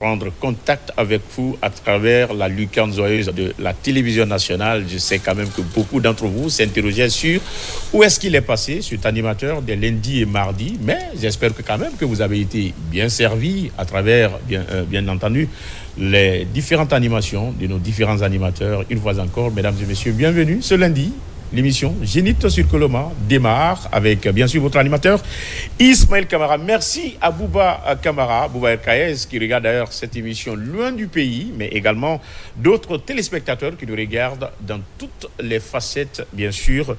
Prendre contact avec vous à travers la lucarne joyeuse de la télévision nationale. Je sais quand même que beaucoup d'entre vous s'interrogeaient sur où est-ce qu'il est passé, cet animateur, des lundis et mardis, mais j'espère que quand même que vous avez été bien servi à travers, bien entendu, les différentes animations de nos différents animateurs. Une fois encore, mesdames et messieurs, bienvenue ce lundi. L'émission Zénith sur Coloma démarre avec, bien sûr, votre animateur, Ismaël Kamara. Merci à Bouba Kamara, Bouba Kaez, qui regarde d'ailleurs cette émission loin du pays, mais également d'autres téléspectateurs qui nous regardent dans toutes les facettes, bien sûr,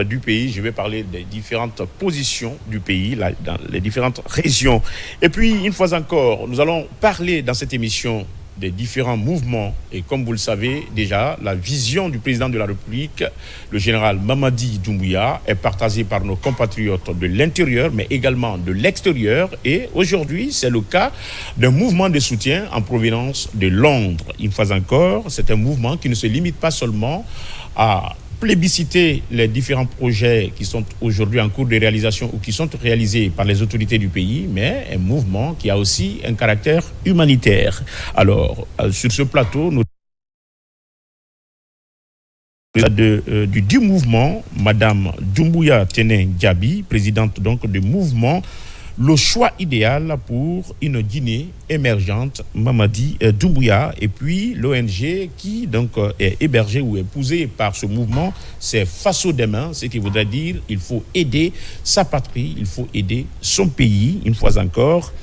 du pays. Je vais parler des différentes positions du pays, là, dans les différentes régions. Et puis, une fois encore, nous allons parler dans cette émission des différents mouvements. Et comme vous le savez déjà, la vision du président de la République, le général Mamadi Doumbouya, est partagée par nos compatriotes de l'intérieur, mais également de l'extérieur. Et aujourd'hui, c'est le cas d'un mouvement de soutien en provenance de Londres. Une fois encore, c'est un mouvement qui ne se limite pas seulement à plébisciter les différents projets qui sont aujourd'hui en cours de réalisation ou qui sont réalisés par les autorités du pays, mais un mouvement qui a aussi un caractère humanitaire. Alors, sur ce plateau, nous du mouvement, Madame Doumbouya Tenin Djabi, présidente donc du mouvement Le choix idéal pour une Guinée émergente, Mamadi Doumbouya, et puis l'ONG qui donc est hébergée ou épousée par ce mouvement, c'est Faso des mains, ce qui voudrait dire il faut aider sa patrie, il faut aider son pays, une fois encore.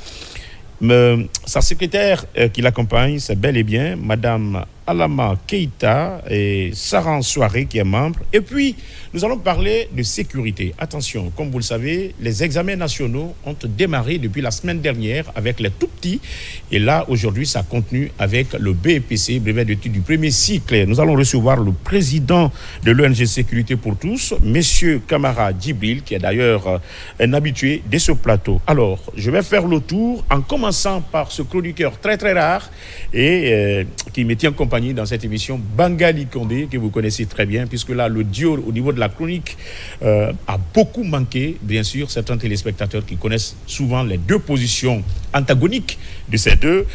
Sa secrétaire qui l'accompagne, c'est bel et bien Madame Alama Keïta et Saran Soiré qui est membre. Et puis, nous allons parler de sécurité. Attention, comme vous le savez, les examens nationaux ont démarré depuis la semaine dernière avec les tout-petits. Et là, aujourd'hui, ça continue avec le BEPC, brevet d'études du premier cycle. Nous allons recevoir le président de l'ONG Sécurité pour tous, Monsieur Kamara Djibril, qui est d'ailleurs un habitué de ce plateau. Alors, je vais faire le tour en commençant par ce chroniqueur très très rare et qui me tient compagnie dans cette émission, Bangali Condé, que vous connaissez très bien, puisque là, le duo au niveau de la chronique a beaucoup manqué. Bien sûr, certains téléspectateurs qui connaissent souvent les deux positions antagoniques de ces deux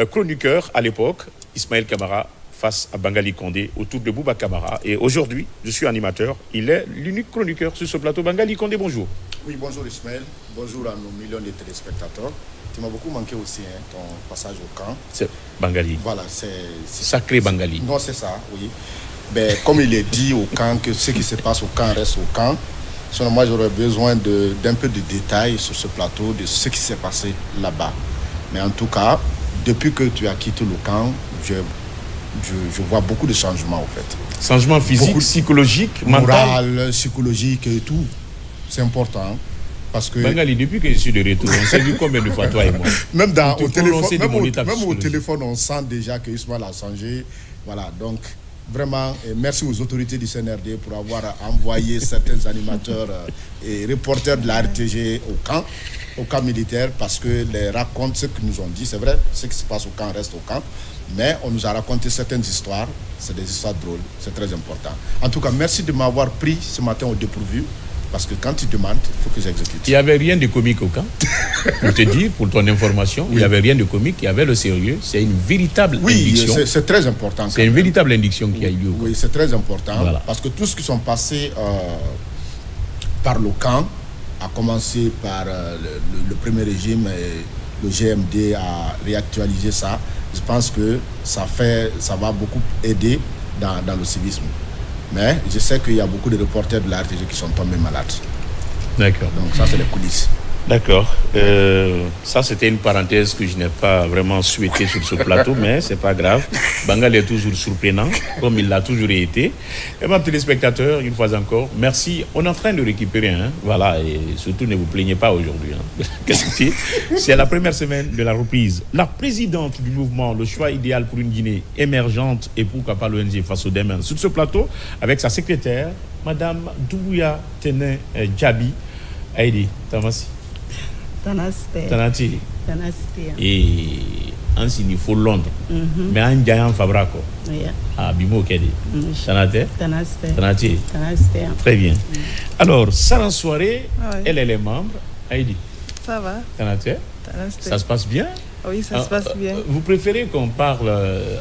chroniqueurs à l'époque, Ismaël Kamara face à Bangali Condé autour de Bouba Kamara. Et aujourd'hui, je suis animateur. Il est l'unique chroniqueur sur ce plateau. Bangali Condé, bonjour. Oui, bonjour Ismaël. Bonjour à nos millions de téléspectateurs. Tu m'as beaucoup manqué aussi, hein, ton passage au camp. C'est Bangali. Voilà, c'est sacré Bangali. Non, c'est ça, oui. Mais comme il est dit au camp que ce qui se passe au camp reste au camp, selon moi, j'aurais besoin d'un peu de détails sur ce plateau de ce qui s'est passé là-bas. Mais en tout cas, depuis que tu as quitté le camp, je vois beaucoup de changements, en fait. Changements physiques, psychologiques, moral, psychologique et tout. C'est important. Parce que Bangali, depuis que je suis de retour, on s'est vu combien de fois, toi et moi? Même au téléphone, on sent déjà que Ismaël a changé. Voilà, donc vraiment, merci aux autorités du CNRD pour avoir envoyé certains animateurs et reporters de la RTG au camp militaire, parce que les racontent ce qu'ils nous ont dit. C'est vrai, ce qui se passe au camp reste au camp. Mais on nous a raconté certaines histoires. C'est des histoires drôles. C'est très important. En tout cas, merci de m'avoir pris ce matin au dépourvu. Parce que quand tu demandes, il faut que j'exécute. Il n'y avait rien de comique au camp. Pour te dire, pour ton information, oui. Il n'y avait rien de comique, il y avait le sérieux. C'est une véritable induction. Oui, c'est très important. C'est une véritable induction qui a eu lieu. Oui, c'est très important. Voilà. Parce que tout ce qui sont passés par le camp, a commencé par le premier régime et le GMD a réactualisé ça. Je pense que ça va beaucoup aider dans le civisme. Mais je sais qu'il y a beaucoup de reporters de la RTG qui sont tombés malades. D'accord. Donc ça, c'est les coulisses. D'accord. Ça, c'était une parenthèse que je n'ai pas vraiment souhaité sur ce plateau, mais c'est pas grave. Bangal est toujours surprenant, comme il l'a toujours été. Et mes téléspectateurs, une fois encore, merci. On est en train de récupérer, hein. Voilà, et surtout ne vous plaignez pas aujourd'hui. Hein. C'est la première semaine de la reprise. La présidente du mouvement Le choix idéal pour une Guinée émergente et pourquoi pas l'ONG Faso des mains sur ce plateau, avec sa secrétaire, Madame Doumbouya Tenin Djabi. Aïdi, Tamasi. Tanati. Et ainsi il faut Londres. Mais un giant Fabraco. Ah, Bimo Kedi. Tanati. Très bien. Alors, Saran Soirée, elle est membre. Aïdi. Ça va. Tanati. Ça se passe bien? Oui, ça se passe bien. Vous préférez qu'on parle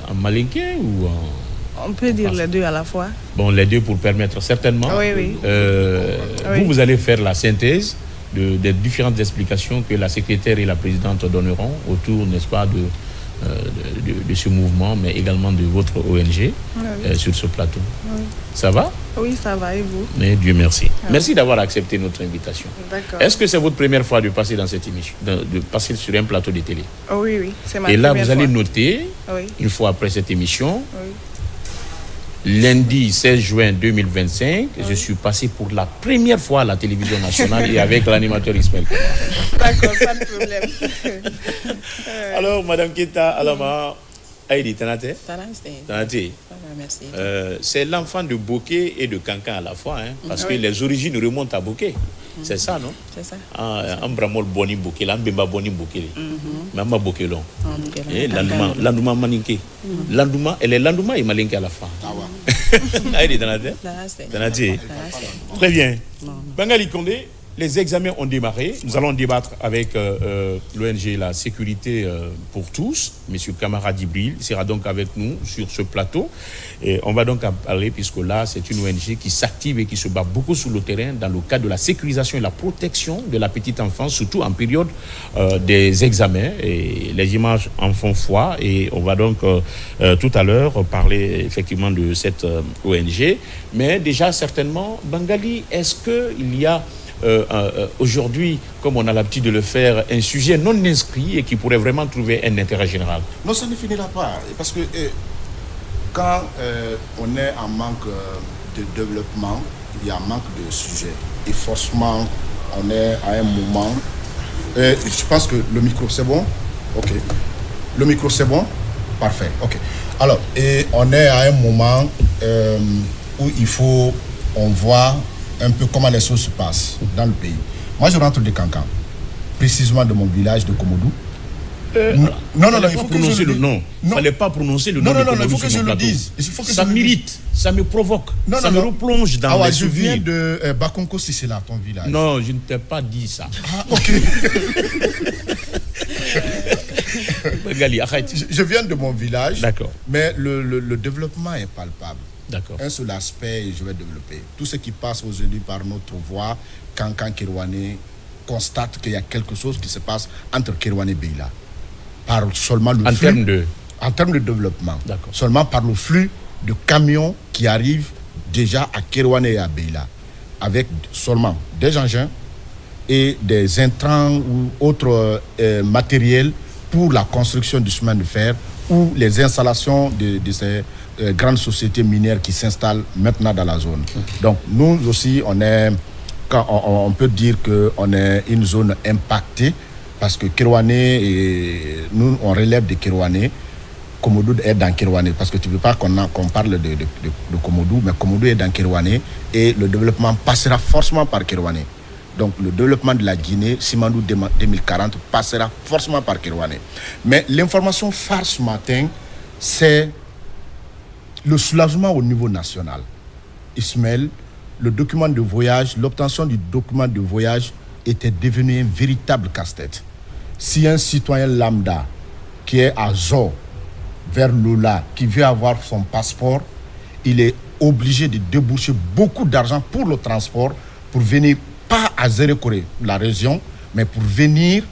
en malinké ou en... On peut dire les deux à la fois. Bon, les deux pour permettre certainement. Oui. Vous allez faire la synthèse des différentes explications que la secrétaire et la présidente donneront autour, n'est-ce pas, de ce mouvement, mais également de votre ONG sur ce plateau. Oui. Ça va? Oui, ça va, et vous? Mais Dieu merci. Merci d'avoir accepté notre invitation. D'accord. Est-ce que c'est votre première fois de passer dans cette émission, de passer sur un plateau de télé? Oui, c'est ma première fois. Et là, vous allez noter, une fois après cette émission, lundi 16 juin 2025, je suis passé pour la première fois à la télévision nationale et avec l'animateur Ismaël. D'accord, pas de problème. Alors, Madame Keita Alama, Aïdi, Tanate? Tanate. Merci. C'est l'enfant de Bokeh et de Kankan à la fois, hein, parce que les origines remontent à Bokeh. C'est ça, non? C'est ça. Ambramol Boni Bokeh, l'Ambemba Boni Bokeh. Mama Bokeh long. Landouma Maninke. Landouma, elle est Landouma et Malinke à la fin. Aïdi, Tanate? Tanate. Très bien. Bangali Kondé. Les examens ont démarré. Nous allons débattre avec l'ONG La Sécurité pour tous. Monsieur Kamara Djibril sera donc avec nous sur ce plateau. Et on va donc en parler puisque là, c'est une ONG qui s'active et qui se bat beaucoup sur le terrain dans le cadre de la sécurisation et la protection de la petite enfance, surtout en période des examens. Et les images en font foi. Et on va donc tout à l'heure parler effectivement de cette ONG. Mais déjà, certainement, Bangali, est-ce qu'il y a aujourd'hui, comme on a l'habitude de le faire, un sujet non inscrit et qui pourrait vraiment trouver un intérêt général? Non, ça ne finira pas. Parce que quand on est en manque de développement, il y a un manque de sujets. Et forcément, on est à un moment... je pense que le micro, c'est bon? Ok. Le micro, c'est bon? Parfait. Ok. Alors, et on est à un moment où il faut... On voit un peu comment les choses se passent dans le pays. Moi, je rentre de Kankan, précisément de mon village de Komodou. Non, il faut prononcer le nom. Il ne fallait pas prononcer le nom de Komodou. Non, il faut que je le dise. Ça m'irrite, ça me provoque, ça me replonge dans les souvenirs. Je viens de Bakonko, si c'est là ton village. Non, je ne t'ai pas dit ça. Ah, ok. Je viens de mon village. D'accord. Mais le développement est palpable. D'accord. Un seul aspect, je vais développer. Tout ce qui passe aujourd'hui par notre voix, Kankan Kirwane constate qu'il y a quelque chose qui se passe entre Kirwane et Beila. Par seulement le flux. En termes de développement. D'accord. Seulement par le flux de camions qui arrivent déjà à Kirwane et à Beila. Avec seulement des engins et des intrants ou autres matériels pour la construction du chemin de fer ou les installations de ces grandes sociétés minières qui s'installent maintenant dans la zone. Donc nous aussi, on peut dire qu'on est une zone impactée parce que Kirwane, nous on relève de Kirwane, Komodou est dans Kirwane, parce que tu ne veux pas qu'on parle de Komodou, mais Komodou est dans Kirwane et le développement passera forcément par Kirwane. Donc le développement de la Guinée, Simandou 2040, passera forcément par Kirwane. Mais l'information phare ce matin, c'est le soulagement au niveau national. Ismaël, le document de voyage, l'obtention du document de voyage était devenu un véritable casse-tête. Si un citoyen lambda qui est à Zo, vers Lola, qui veut avoir son passeport, il est obligé de débourser beaucoup d'argent pour le transport, pour venir, pas à Zérekoré, la région, mais pour venir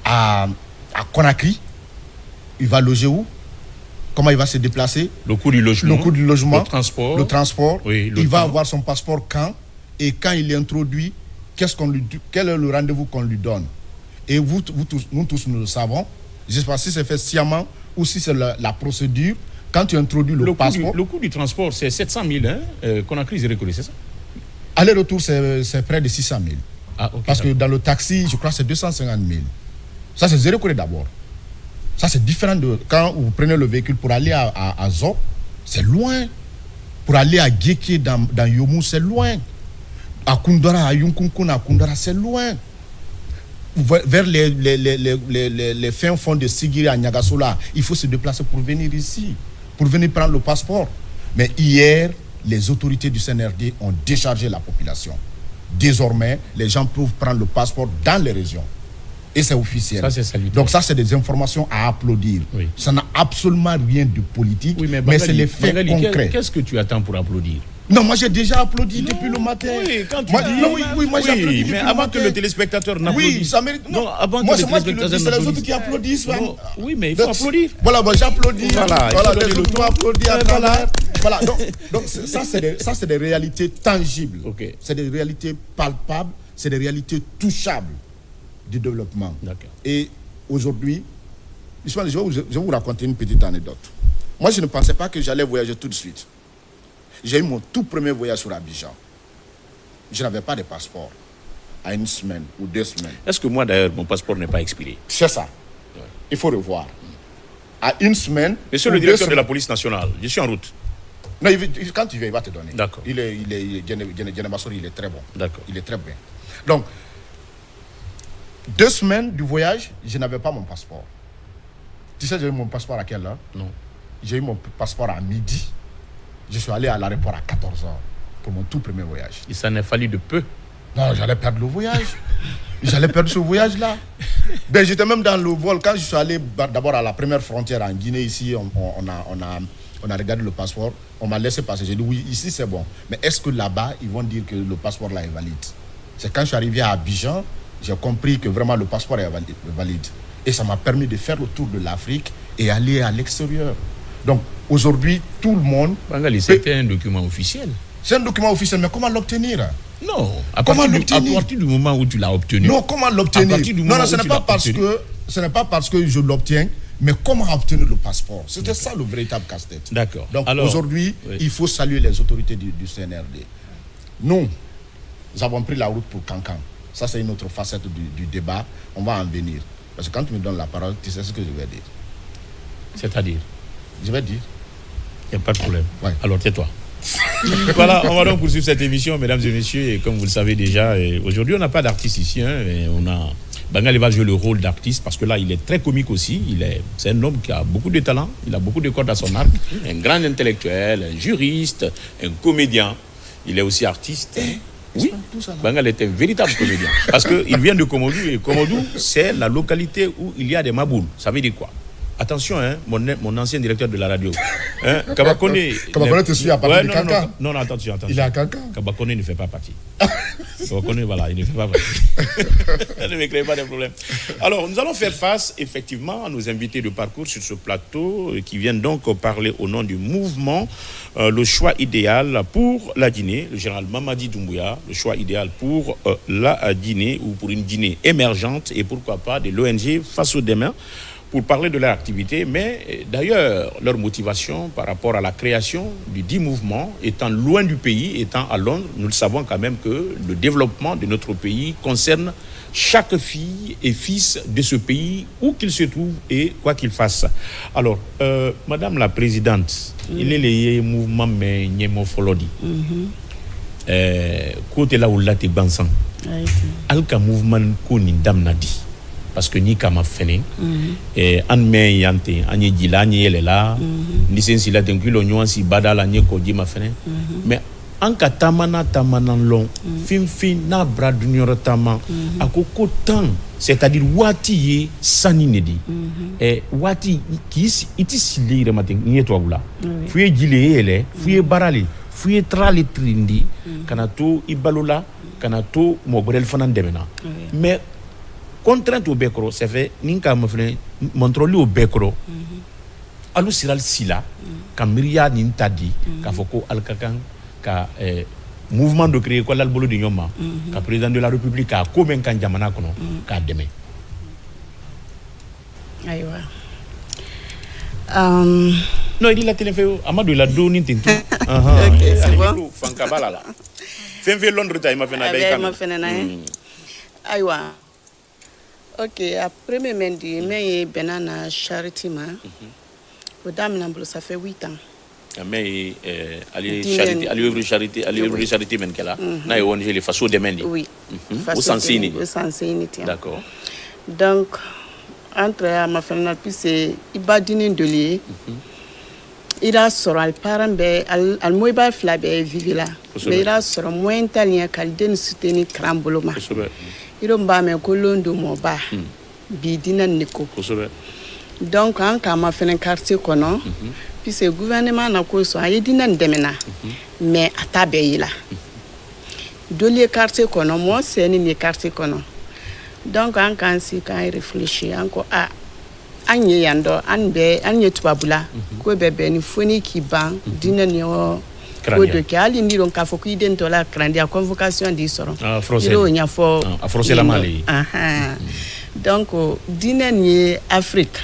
à Conakry. Il va loger où? Comment il va se déplacer? Le coût du logement. Le transport. Oui, il va avoir son passeport quand? Et quand il est introduit, quel est le rendez-vous qu'on lui donne? Et nous tous, nous le savons. Je ne sais pas si c'est fait sciemment ou si c'est la procédure. Quand tu introduis le passeport... Le coût du transport, c'est 700 000, hein? Conakry, Zérekoré, c'est ça? Aller-retour, c'est près de 600 000. Ah, okay, parce que dans le taxi, je crois que c'est 250 000. Ça, c'est Zérekoré d'abord. Ça, c'est différent de quand vous prenez le véhicule pour aller à Zo, c'est loin. Pour aller à Guéké dans Yomou, c'est loin. À Koundara, à Yunkunkun, à Koundara, c'est loin. Vers les fins fonds de Sigiri à Nyagasola, il faut se déplacer pour venir ici, pour venir prendre le passeport. Mais hier, les autorités du CNRD ont déchargé la population. Désormais, les gens peuvent prendre le passeport dans les régions. Et c'est officiel. Ça, c'est salutaire. Donc ça, c'est des informations à applaudir. Oui. Ça n'a absolument rien de politique, Oui, mais c'est les faits concrets. Qu'est-ce que tu attends pour applaudir? Non, moi j'ai déjà applaudi depuis le matin. Oui, quand tu moi, dis... moi j'ai applaudi depuis mais le avant matin. que le téléspectateur n'applaudisse. Oui, ça mérite... Non, avant moi, que c'est le moi qui le téléspectateur dis, c'est les autres n'applaudisse. qui applaudissent. Non, oui, mais il faut applaudir. Voilà, bon, j'applaudis. Voilà, les autres vont applaudir à travers. Voilà, donc ça, c'est des réalités tangibles. Okay. C'est des réalités palpables, c'est des réalités touchables du développement. D'accord. Et aujourd'hui, je vais vous raconter une petite anecdote. Moi, je ne pensais pas que j'allais voyager tout de suite. J'ai eu mon tout premier voyage sur Abidjan. Je n'avais pas de passeport à 1 semaine ou 2 semaines. Est-ce que moi, d'ailleurs, mon passeport n'est pas expiré? C'est ça. Ouais. Il faut revoir. À 1 semaine... Monsieur le directeur de la police nationale, je suis en route. Non, quand tu viens, il va te donner. D'accord. Il est très bon. D'accord. Il est très bien. Donc, 2 semaines du voyage, je n'avais pas mon passeport. Tu sais, j'ai eu mon passeport à quelle heure? Non. J'ai eu mon passeport à midi. Je suis allé à l'aéroport à 14h pour mon tout premier voyage. Il s'en est fallu de peu. Non, j'allais perdre le voyage. J'allais perdre ce voyage-là. Ben, j'étais même dans le vol. Quand je suis allé d'abord à la première frontière en Guinée, ici, on a regardé le passeport. On m'a laissé passer. J'ai dit oui, ici c'est bon. Mais est-ce que là-bas, ils vont dire que le passeport là est valide? C'est quand je suis arrivé à Abidjan, j'ai compris que vraiment le passeport est valide. Et ça m'a permis de faire le tour de l'Afrique et aller à l'extérieur. Donc, aujourd'hui, tout le monde... Bangali, c'était un document officiel. C'est un document officiel, mais comment l'obtenir? Non, à partir du moment où tu l'as obtenu. Non, comment l'obtenir? Non, ce n'est pas parce que je l'obtiens, mais comment obtenir le passeport? C'était ça le véritable casse-tête. D'accord. Donc aujourd'hui, il faut saluer les autorités du CNRD. Nous avons pris la route pour Cancan. Ça, c'est une autre facette du débat. On va en venir. Parce que quand tu me donnes la parole, tu sais ce que je vais dire. C'est-à-dire? Je vais dire. Il n'y a pas de problème. Ouais. Alors tais-toi. Voilà, on va donc poursuivre cette émission, mesdames et messieurs. Et comme vous le savez déjà, aujourd'hui, on n'a pas d'artiste ici. Bangali va jouer le rôle d'artiste parce que là, il est très comique aussi. C'est un homme qui a beaucoup de talent. Il a beaucoup de cordes à son arc. Un grand intellectuel, un juriste, un comédien. Il est aussi artiste. Oui, Bangali est un véritable comédien. Parce qu'il vient de Komodou. Et Komodou, c'est la localité où il y a des maboules. Ça veut dire quoi? Attention, hein, mon ancien directeur de la radio. Hein, Kabakone te suit à partir de Cancan. Non, attention. Il est à Cancan. Kabakone ne fait pas partie. Kabakone, voilà, il ne fait pas partie. Ne me créez pas de problème. Alors, nous allons faire face, effectivement, à nos invités de parcours sur ce plateau qui viennent donc parler au nom du mouvement Le choix idéal pour la Guinée, le général Mamadi Doumbouya, le choix idéal pour la Guinée ou pour une Guinée émergente et pourquoi pas de l'ONG Face aux Demain, pour parler de leur activité, mais d'ailleurs leur motivation par rapport à la création du dit mouvement, étant loin du pays, étant à Londres, nous le savons quand même que le développement de notre pays concerne chaque fille et fils de ce pays, où qu'il se trouve et quoi qu'il fasse. Alors, Madame la Présidente, il est le mouvement mais Nyemo Folodi. Côté là où là t'es bansan, alka mouvement koni damnadi. Parce que ni kama fene an me yante anye dila anye yelela ni sensi la tenkulo nywansi badala nye ko ma fene mais an ka tamana long fin na bra junior tama akoko tan c'est-à-dire wati ye sani nedi wati ki iti silire matin ni to agula fuye jile yele fuye barale fuye trale trindi kana to ibalola kana to mobrel fanan demena mais contrainte au Bekro, c'est fait, Ninka montroli au Bekro, Alou Siral Sila, Kamiria Nintadi, Kafoko Alkakan, ka mouvement de créer quoi l'albolo de Nyoma, ka président de la République, ka Komen Kanjamana Kono, ka demain. Aïwa. Non, il dit la téléphone, Amadou il a donné Tintou. Ok, c'est bon. Fankabala là. Fenfe Londres, il m'a fait na Aïwa. Ok, après mes mais benana charity ma. Au dame l'ambulance ça fait 8 ans. Mais allez ouvrir charité men kala. Na ONG les façons de mener. Oui. Au Sansini. D'accord. Donc entre ma famille puis c'est ibadini de lié. Il a sur al parent be al moiba flabe vivre là. Mais il a sur moins talien qu'al den soutenir cramboloma. Iron ba me kolondo mo ba bi diinɛ ni ko donc an ka ma fɛnɛ quartier kɔnɔ puisque gouvernement na ko sɔn a ye diinɛ nin dɛmɛna mais a t'a bɛɛ yi la doli ye quartier kɔnɔ mɔɔ sɛni ni ye quartier kɔnɔ donc an k'an si k'an réfléchir an ko an ye yan dɔ an ye tubabula ko bɛ bɛn ni foni k'i ban diinɛ ni yɔ ko dɔ kɛ hali ni dɔn k'a fɔ ko i den tɔ la karandiya convocation d'i sɔrɔ i y'o ɲɛfɔ a forcément le donc diinɛ nin ye Afrique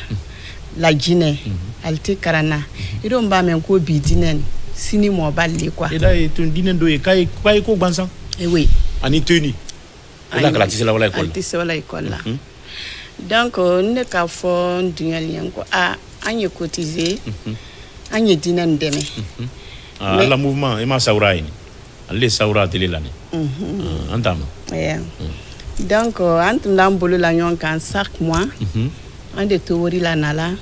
la Guinée ale tɛ karanna i dɔn b'a mɛn ko bi diinɛ nin sini mɔ b'ale le quoi et là tun diinɛ dɔ ye k'a ye ko gansan oui ani teni ala kala tɛ se la wala école ale tɛ se wala école la donc ne k'a fɔ n denkɛ ye ko an ye cotiser an ye diinɛ nin dɛmɛ ala mouvement e ma sawura ye ale sawura tele la ni an t'a ma donc an tun b'an bolo la ɲɔgɔn kan chaque mois an de to wari la nala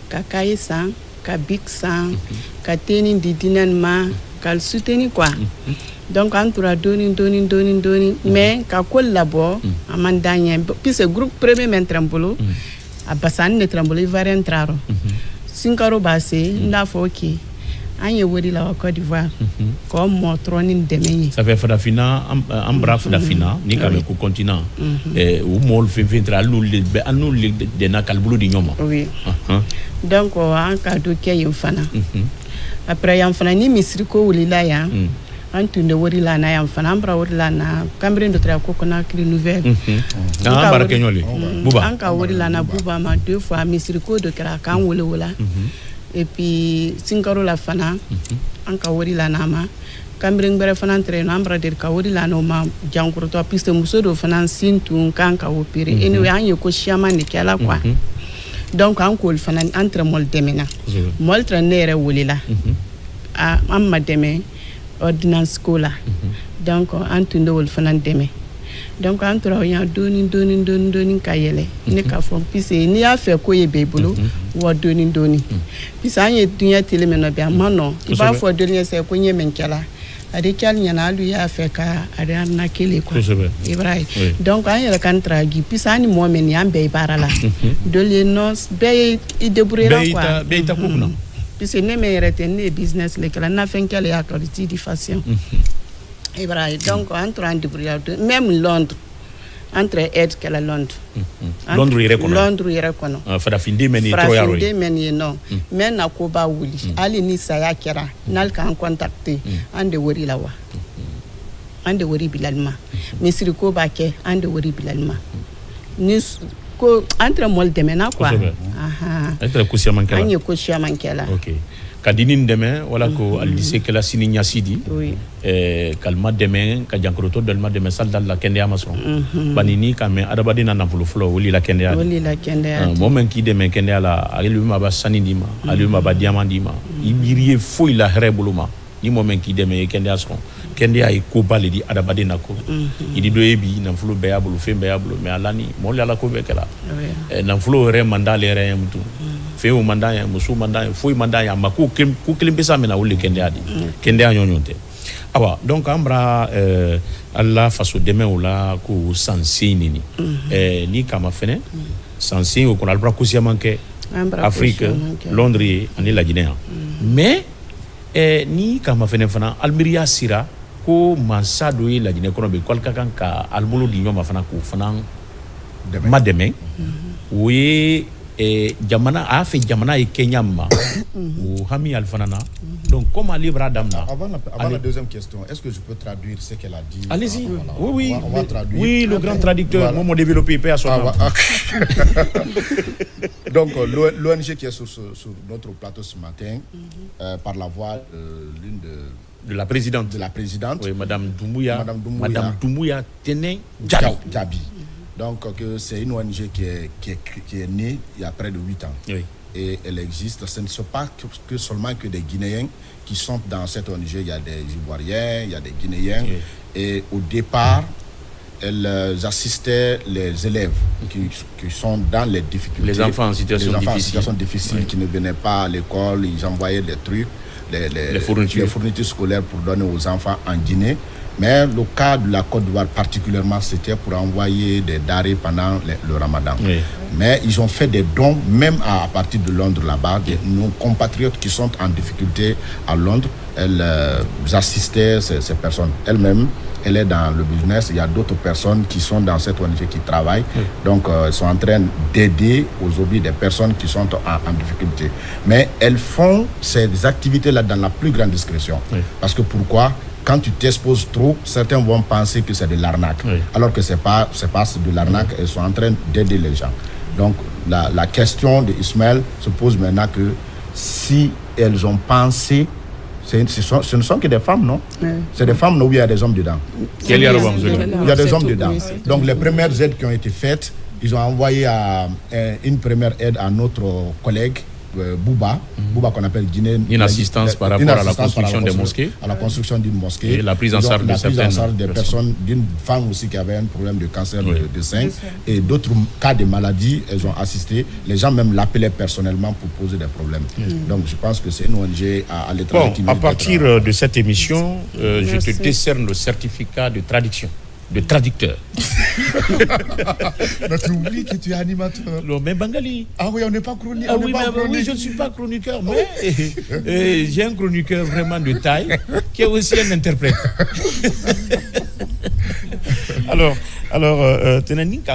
ka kaye san ka bic san ka teni di diinɛ nin ma ka soutenir quoi donc an tora doni mais ka ko labɔ a man d'an ɲɛ puisque groupe premier min tɛ n bolo a basa an ne tɛ n bolo ivoirien tara Sinkaro b'a se n b'a fɔ ok an ye wari la wa Côte d'Ivoire k'o mɔ dɔrɔn ni dɛmɛ ye ça fait Fadafina an bara Fadafina ni ka bɛ ko continent u mɔɔlu fɛn tɛ an n'olu de na kalibolo di ɲɔgɔn ma oui donc an ka dɔ kɛ yen fana après yan fana ni misiri ko wulila yan an tun de wari la na yan fana an bara wari la na Cambérène dɔtɔrɔya ko Conakry nouvelle an bara kɛ ɲɔgɔn Buba an ka wari la na Buba ma 2 fois misiri ko dɔ kɛra k'an wele wala et puis Sinkaro la fana an ka wari la na ma Cambérène gbɛrɛ fana tɛrɛ yen an bara deli ka wari la na o ma jankurutɔ puisque muso dɔ fana sin tun kan ka opérer anyway an ye ko siaman de kɛla quoi donc an k'olu fana an tɛrɛ mɔli dɛmɛna mɔli tɛrɛ ne yɛrɛ welela an ma dɛmɛ ordonnance ko la donc an tun de olu fana dɛmɛ donc an tora o yan doni ka yɛlɛ ne k'a fɔ puisque n'i y'a fɛ ko ye bɛɛ i bolo wa doni puisque an ye duɲɛ tele min na bi a ma nɔ i b'a fɔ doni sɛ ko n ye min kɛla a de kɛli ɲɛna hali y'a fɛ ka arnaquer le quoi i b'a ye donc an yɛrɛ kan tragi puisque an ni mɔgɔ min ni an bɛɛ ye baara la doli ye non bɛɛ ye i débrouiller quoi bɛɛ y'i ta ko kunna puisque ne min yɛrɛ tɛ ne ye business le kɛla na fɛn kɛla y'a kɔrɔ ti di façon i b'a ye donc an tora an débrouiller même Londres an tɛrɛ aide kɛla Londres Londres yɛrɛ kɔnɔ Farafinden mɛn ye tɔgɔya rɔ ye Farafinden mɛn ye non mais na ko b'a wuli hali ni saya kɛra n'ale k'an contacter an de wari la wa an de wari bilali ma misiri ko b'a kɛ an de wari bilali ma ni ko an tɛrɛ mɔli dɛmɛna quoi an tɛrɛ ko siaman kɛla an ye ko siaman kɛla ka dini dɛmɛ wala ko alise kɛla sini ɲasidi kalima dɛmɛ ka jankorotɔ dɔlima dɛmɛ salidali la kɛnɛya ma sɔn bani ni ka mɛn adamaden na nafolo fɔlɔ o la kɛnɛya mɔgɔ min k'i dɛmɛ kɛnɛya la ale bɛ ma ba sani d'i ma ale bɛ ma ba diyaman d'i ma i miiri ye foyi la hɛrɛ bolo ma ni mɔgɔ min k'i dɛmɛ ye kɛnɛya sɔrɔ kɛnɛya ye koba le di adamaden na ko i di dɔ ye bi nafolo bɛɛ y'a bolo fɛn bɛɛ y'a bolo mais ala ni mɔgɔ ala ko bɛɛ kɛla nafolo yɛrɛ man d'ale yɛrɛ ye mutu fɛn o man d'an ye muso man d'an ye foyi man d'an ye a ma ko kelen bɛ sa min na o de kɛnɛya di kɛnɛya ɲɔgɔn tɛ awa donc an bara ala faso dɛmɛ o la ko sansen ɲini ni kama fɛnɛ sansen o kɔnɔ ale bara ko siaman kɛ Afrique Londres ye ani La Guinée yan mais ni kama fɛnɛ fana alimiiriya sira ko mansa dɔ ye La Guinée kɔnɔ bi k'ale ka kan ka albolo di ɲɔgɔn ma fana k'o fana ma dɛmɛ o ye jamana a y'a fɛ jamana ye Kenya ma o hami alifana na donc comme ale b'a damina avant la deuxième question est-ce que je peux traduire ce qu'elle a dit allez-y voilà, oui on va traduire oui le grand traducteur Momo développé paix à son nom donc l'ONG qui est sur notre plateau ce matin par la voix de la présidente oui madame Doumbouya Tening Djabi. Donc c'est une ONG qui est née il y a près de 8 ans. Oui. Et elle existe. Ce ne sont pas que seulement que des Guinéens qui sont dans cette ONG. Il y a des Ivoiriens, il y a des Guinéens. Oui. Et au départ, elle assistait les élèves qui sont dans les difficultés. Les enfants en situation difficile qui ne venaient pas à l'école. Ils envoyaient des trucs. les fournitures scolaires pour donner aux enfants en Guinée. Mais le cas de la Côte d'Ivoire particulièrement, c'était pour envoyer des denrées pendant le Ramadan. Oui. Mais ils ont fait des dons, même à partir de Londres là-bas. Nos compatriotes qui sont en difficulté à Londres, elles assistaient ces personnes. Elle-même, elle est dans le business. Il y a d'autres personnes qui sont dans cette ONG qui travaillent. Oui. Donc, elles sont en train d'aider aujourd'hui des personnes qui sont en difficulté. Mais elles font ces activités-là dans la plus grande discrétion. Oui. Parce que pourquoi ? Quand tu t'exposes trop, certains vont penser que c'est de l'arnaque. Oui. Alors que c'est pas de l'arnaque, elles sont en train d'aider les gens. Donc, la question d'Ismaël se pose maintenant que si elles ont pensé, ce ne sont que des femmes, non? Oui. C'est des femmes, non, où il y a des hommes dedans. Il y a des hommes dedans. Donc, les premières aides qui ont été faites, ils ont envoyé une première aide à notre collègue, Bouba qu'on appelle Guinée. Une assistance par rapport à la construction des mosquées. À la construction d'une mosquée. Et la prise en charge de certaines des personnes, d'une femme aussi qui avait un problème de cancer de sein. Et d'autres cas de maladies, elles ont assisté. Les gens même l'appelaient personnellement pour poser des problèmes. Donc je pense que c'est une ONG à l'étranger qui à partir de cette émission, je te décerne le certificat de traduction. De traducteur. Mais tu oublies que tu es animateur. Non, mais Bengali. Ah oui, on n'est pas chroniqueur. Oui, je ne suis pas chroniqueur, mais j'ai un chroniqueur vraiment de taille qui est aussi un interprète. Alors,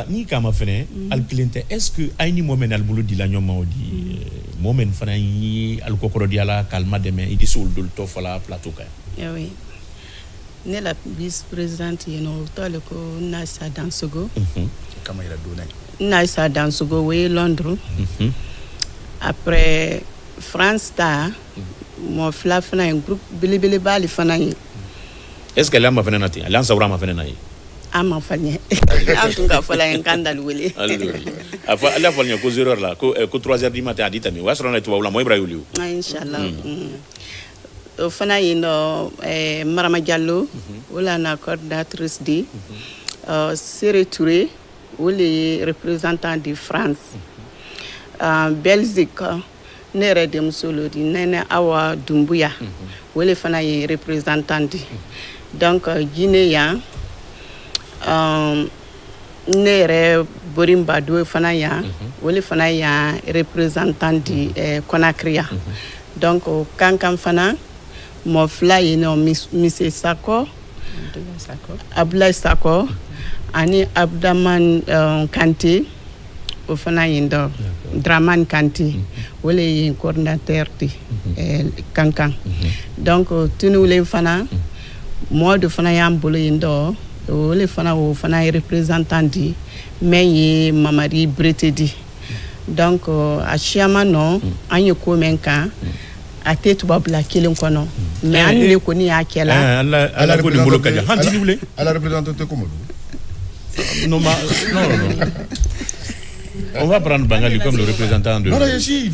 ni kama fene al cliente est-ce que aini momen al bulu di la nyoma odi momen fana yi al kokoro di ala kalma deme idi sul dul to fala plateau ka. Oui. Ne la vice-présidente yeno tole ko Naissa Dansogo. Kama ila donné. Naissa Dansogo we Londres. Après France ta mo fla fana un groupe bilibili bali fana yi. Est-ce que là ma fana nati alliance aura ma fana nayi. Ama fanya. Antunga fala en kandal wele. Afa ala fanya ko 0 heures là ko 3 heures du matin adita mi wasra na tuwa la mo Ibrahima liu. Inshallah. Fana yino Marama Diallo wala na coordinatrice di Séré Touré wala représentant de France Belgique nere dem solo di Nene Awa Doumbouya wala fana yi représentant di donc Guinéen nere Borimba do fana ya wala fana ya représentant di Conakry donc kankan fana mo fly no Monsieur Sako Abdoulaye Sako ani Abdaman Kanté o fana yindo Draman Kanté wala yin coordinateur di kankan donc tunu le fana mo de fana yam bolo yindo wala fana o fana représentant di mais Mamadi Bretedi donc a chiama no anyo ko menka a te tuba bla kelen kono mais annule ko ni akela ala ko di bolo kaja hanti ni wule ala représentante Komodo non. On va prendre Bengali comme le représentant de. Non, si,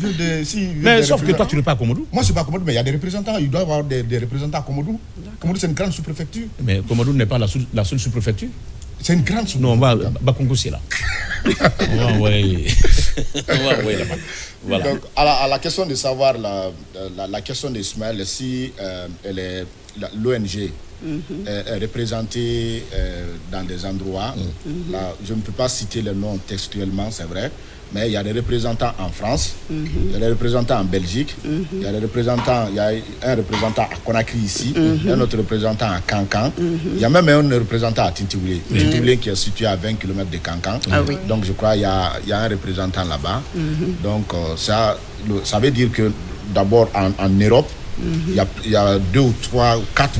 mais sauf que toi, tu n'es pas Komodo. Moi, je ne suis pas Komodo, mais il y a des représentants. Il doit y avoir des représentants à Komodo. Komodo, c'est une grande sous-préfecture. Mais Komodo n'est pas la seule sous-préfecture. C'est une grande sous-préfecture. Non, on va Bakongo, c'est là. On va envoyer là-bas. Voilà. Donc, à la question de savoir, la question d'Ismaël, si l'ONG est représentée dans des endroits. Là, je ne peux pas citer le nom textuellement, c'est vrai, mais il y a des représentants en France, il y a des représentants en Belgique, il y a un représentant à Conakry ici, il y a un autre représentant à Kankan, il y a même un représentant à Tintiboulé, Tintiboulé qui est situé à 20 km de Kankan. Donc je crois qu'il y a un représentant là-bas. Donc ça veut dire que d'abord en Europe, il y a 2 ou 3 ou 4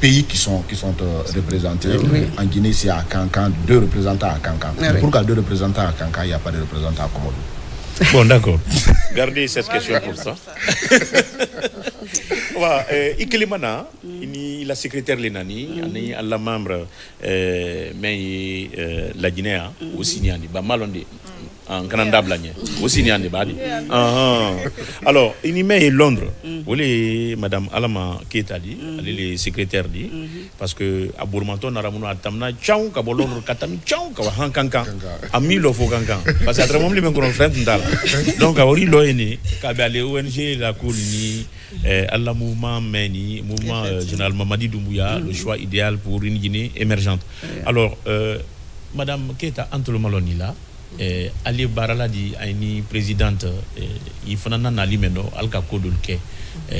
pays qui sont représentés. En Guinée, c'est à Kankan, 2 représentants à Kankan. Pourquoi 2 représentants à Kankan, il n'y a pas de représentants à Komodo? Bon, d'accord. Gardez cette question pour ça. Ikelimana, la secrétaire Lenani, la membre, mais la Guinée, aussi, Malonde. en Canada blagné aussi ni ande badi alors inime et Londres wole madame Alama Keita di le secrétaire di parce que à Bourmanton naramuno atamna chaw ka Londres katami chaw ka hankankan ami lo fo kankan parce que à travers même qu'on frère ndala donc a ori lo eni ka be aller ONG la cool ni Allah mouvement meni mouvement général Mamadi Doumbouya le choix idéal pour une Guinée émergente alors madame Keita Antolo Maloni là Ali Barala di aini présidente il faut nana nali meno alka kodol ke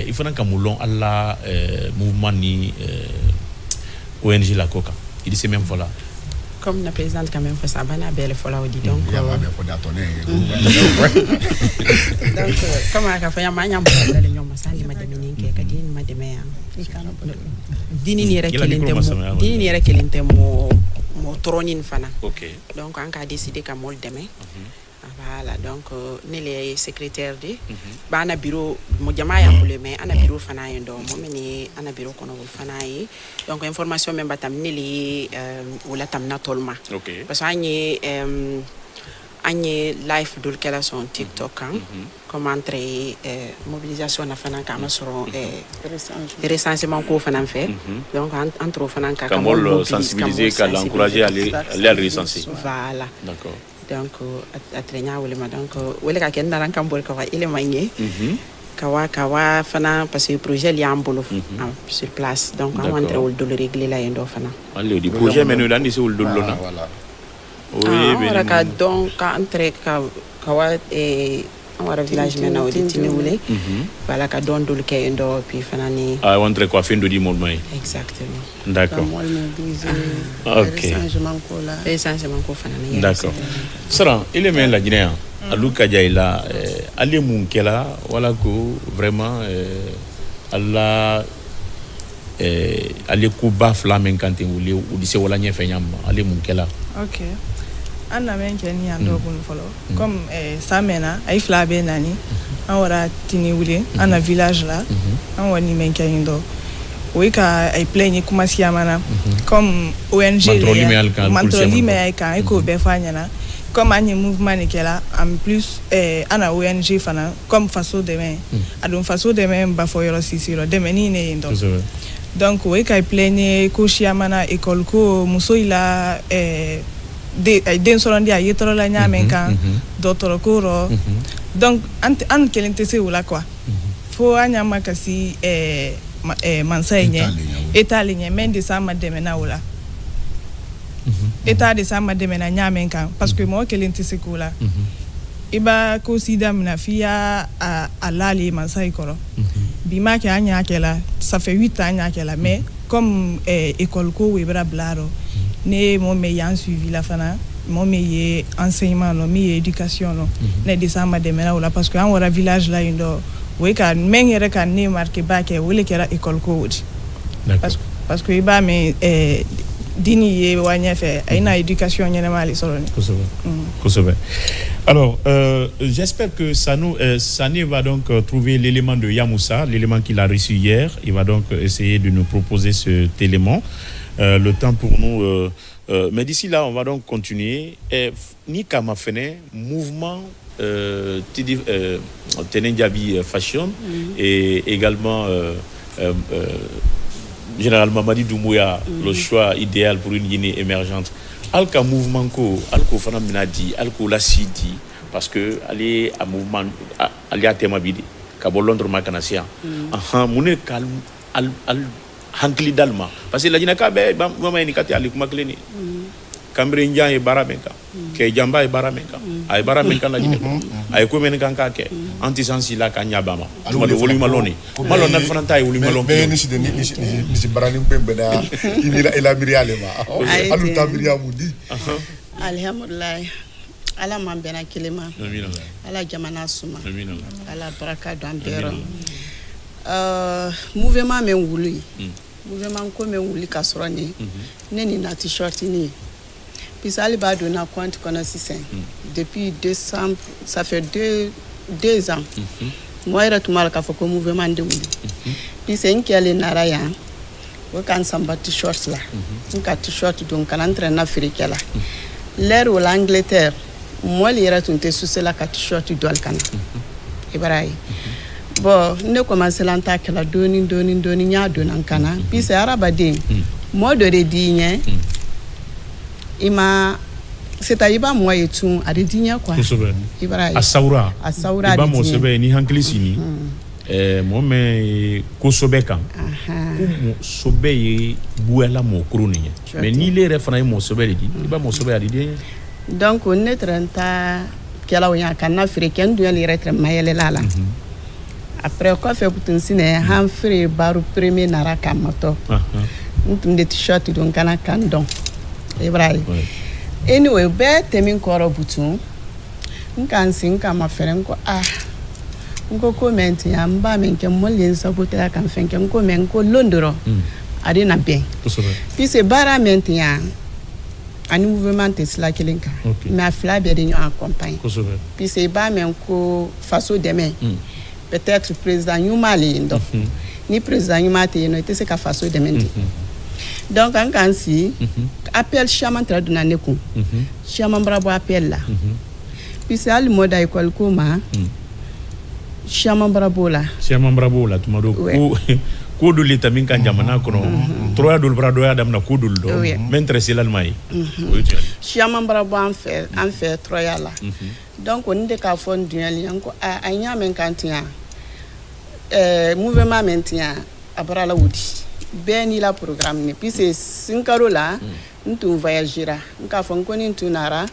il faut naka moulon alla mouvement ni ONG la coca il dit c'est même voilà comme la présidente quand même fait ça bana belle fola odi donc donc comme aka fa yama nyam la le nyom sandi ma demini ke kadi ma deme dini ni rekelente mo tronin fana OK donc on a décidé qu'à mol demain voilà donc ne les secrétaires de bana bureau mo jama ya pour le mais ana bureau fana yendo mo meni ana bureau kono wol fana yi donc information même batam ne li wala tam na tolma OK parce que Agne live dul kala son TikTok comme entrer mobilisation na fana kama soro recensement ko fana fait donc entre fana ka kamol sensibiliser ka l'encourager à aller recenser voilà d'accord donc atrenya wala ma donc wala ka ken naran kam bol ka wa ile manye kawa fana parce que projet li ambolo sur place donc on entre wol dul régler la yendo fana allez di projet menu dan dise wol dul lona voilà oui raka donc entre kawa on va village maintenant auditine wule voilà ka don dul ke endo puis fanani entre quoi fin de di monde mai exactement d'accord OK essentiellement ko fanani d'accord sera il est même la Guinée aluka jaila ale mun kela wala ko vraiment Allah ale ku ba flamen kanté wule ou dise wala nyefe nyam ale mun kela OK anna men keni ando bun folo comme samena ay flabe nani an wara tini wule ana village là an wani men keni do oui ka ay plaigne kuma siamana comme ONG mantroli me ay kan ko be fanyana comme anye mouvement ni kela en plus ana ONG fana comme faso de main adon faso de main ba fo yoro sisiro de meni ne ndo donc oui ka plaigne ko siamana école ko muso ila den soron dia yetoro la nyamen kan docteur kuro donc an kelente se wala quoi fo anyama kasi mansaye etalinye men de sama de mena wala eta de sama de mena nyamen kan parce que mo kelente se kula iba ko sida mina fia alali mansaye koro bima ke anya kela ça fait 8 ans anya kela mais comme école ko webra blaro ne mo me yan suivi la fana mo me ye enseignement no mi éducation no ne de sama de mena wala parce que an wara village la indo we ka mengere kan ne marqué ba ke wele kera école ko wodi parce que iba me dini ye wanya fe ayna éducation nyene mali soloni Kosovo. Alors j'espère que Sané va donc trouver l'élément de Yamoussa, l'élément qu'il a reçu hier. Il va donc essayer de nous proposer cet élément. Le temps pour nous mais d'ici là on va donc continuer ni kama fene mouvement Tenenjabi Fashion et également général Mamadi Doumbouya le choix idéal pour une Guinée émergente alka mouvement ko alko fana minadi alko la city parce que aller à mouvement aller à tema bidi ka bo Londres makanasia mune kal al hankli dalma parce que la dina ka be mama ni kati ali kuma kleni kambre njan e baramenka ke jamba e baramenka ay baramenka la dina ay ko men kan ka ke antisensi la ka nyabama ma do woli maloni malon na fananta ay woli malon be ni si barani pembe da inila ela miriale ma alu ta miriamu di alhamdulillah ala mambena kilema ala jamana suma ala baraka do ambero mouvement men wuli mouvement ko men wuli ka sorani neni na t-shirt ni puis ali ba do na compte connaissance depuis décembre ça fait 2 ans moi era tumal ka foko mouvement de wuli puis c'est qui allait naraya o kan samba t-shirt là un ka t-shirt donc kan entraîner afrique là l'air ou l'Angleterre moi les yɛrɛ tun tɛ souci la ka t-shirt dɔl kana i b'a ye bon ne commencé la ta kɛla doni n y'a donna kana puis c'est arabaden mɔɔ dɔ de di ɲɛ i ma c'est-à-dire i b'a mɔɔ ye tun a de di ɲɛ quoi i b'a ye a sawura i b'a mɔɔ sɛbɛ ni hankili sini mɔɔ mɛ ko sobɛ kan ko sobɛ ye buyala mɔɔ kuru nin ye mais ni le yɛrɛ fana ye mɔɔ sobɛ de di i b'a mɔɔ sobɛ a di den donc ne tɛrɛ ta kɛla o ɲa ka na feere kɛ n duɲɛli yɛrɛ tɛrɛ mayɛlɛla la après kɔfɛ tun sinɛ han feere baro premier nara ka matɔ n tun de t-shirt don kana kan dɔn i b'a ye anyway bɛɛ tɛmi kɔrɔ butun n kan sin ka ma fɛrɛ n ko n ko mɛn ti n b'a mɛn kɛ mɔli ye n sago tɛ kan fɛn kɛ n ko mɛn n ko lon dɔrɔn a de na bɛn puisque baara mɛn ti yan ani mouvement tɛ sila kelen kan mais a fila bɛɛ de ɲɔgɔn accompagne puisque i b'a mɛn ko faso dɛmɛ peut-être président ɲuman le yen dɔn ni président ɲuman tɛ yen nɔ i tɛ se ka faso dɛmɛ di donc an k'an si appel caman tɛrɛ donna ne kun caman bara bɔ appel la puisque hali mɔ da école ko ma caman bara b'o la tuma dɔ ko dɔ le tamin kan jamana kɔnɔ tɔɔrɔya dɔ bara dɔ y'a damina ko dɔ dɔn mɛ tɛrɛ selali ma ye o ye tiɲɛ caman bara bɔ an fɛ tɔɔrɔya la donc ne de k'a fɔ n duɲɛli an ko a ɲa mɛn kan ti yan mouvement mɛn ti yan a bara la wudi bɛɛ n'i la programme ne puisque sinkaro la n tun voyagera n k'a fɔ n ko ni n tun nara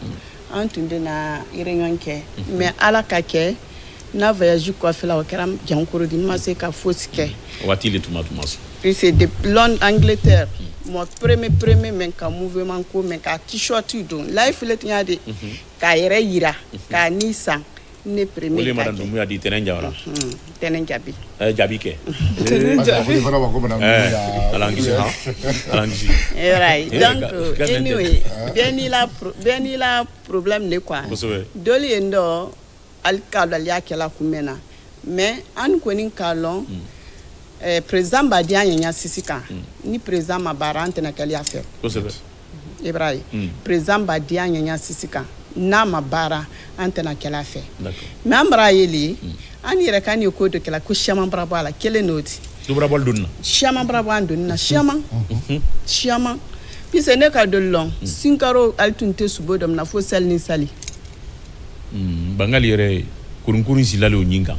an tun de na réunion kɛ mais ala ka kɛ na voyage kɔfɛ la o kɛra jankoro di n ma se ka fosi kɛ waati le tuma so puisque depuis Londres Angleterre mon premier mɛn ka mouvement ko mɛn ka t-shirt don life le tiɲa de k'a yɛrɛ yira k'a ni san ne premier ka kɛ. Madame Doumbouya di tɛnɛn jawara tɛnɛn jabi jabi kɛ alangisi right donc anyway bɛɛ n'i la problème de quoi dɔli yen dɔ ali k'a dɔn y'a kɛla kun mɛn na mais an kɔni k'a lɔn président b'a di an ye ɲa sisi kan ni président ma baara an tɛna kɛli a fɛ i b'a ye président b'a di an ye ɲa sisi kan n'a ma baara an tɛna kɛli a fɛ mais an bara ye le an yɛrɛ kan ye ko dɔ kɛla ko caman bara bɔ a la kelen n'o di caman bara bɔ an donni na caman puisque ne ka dɔli lɔn sinkaro ali tun tɛ subo dɔ min na fo sali ni sali bangali yɛrɛ kurunkurun silale o ɲin kan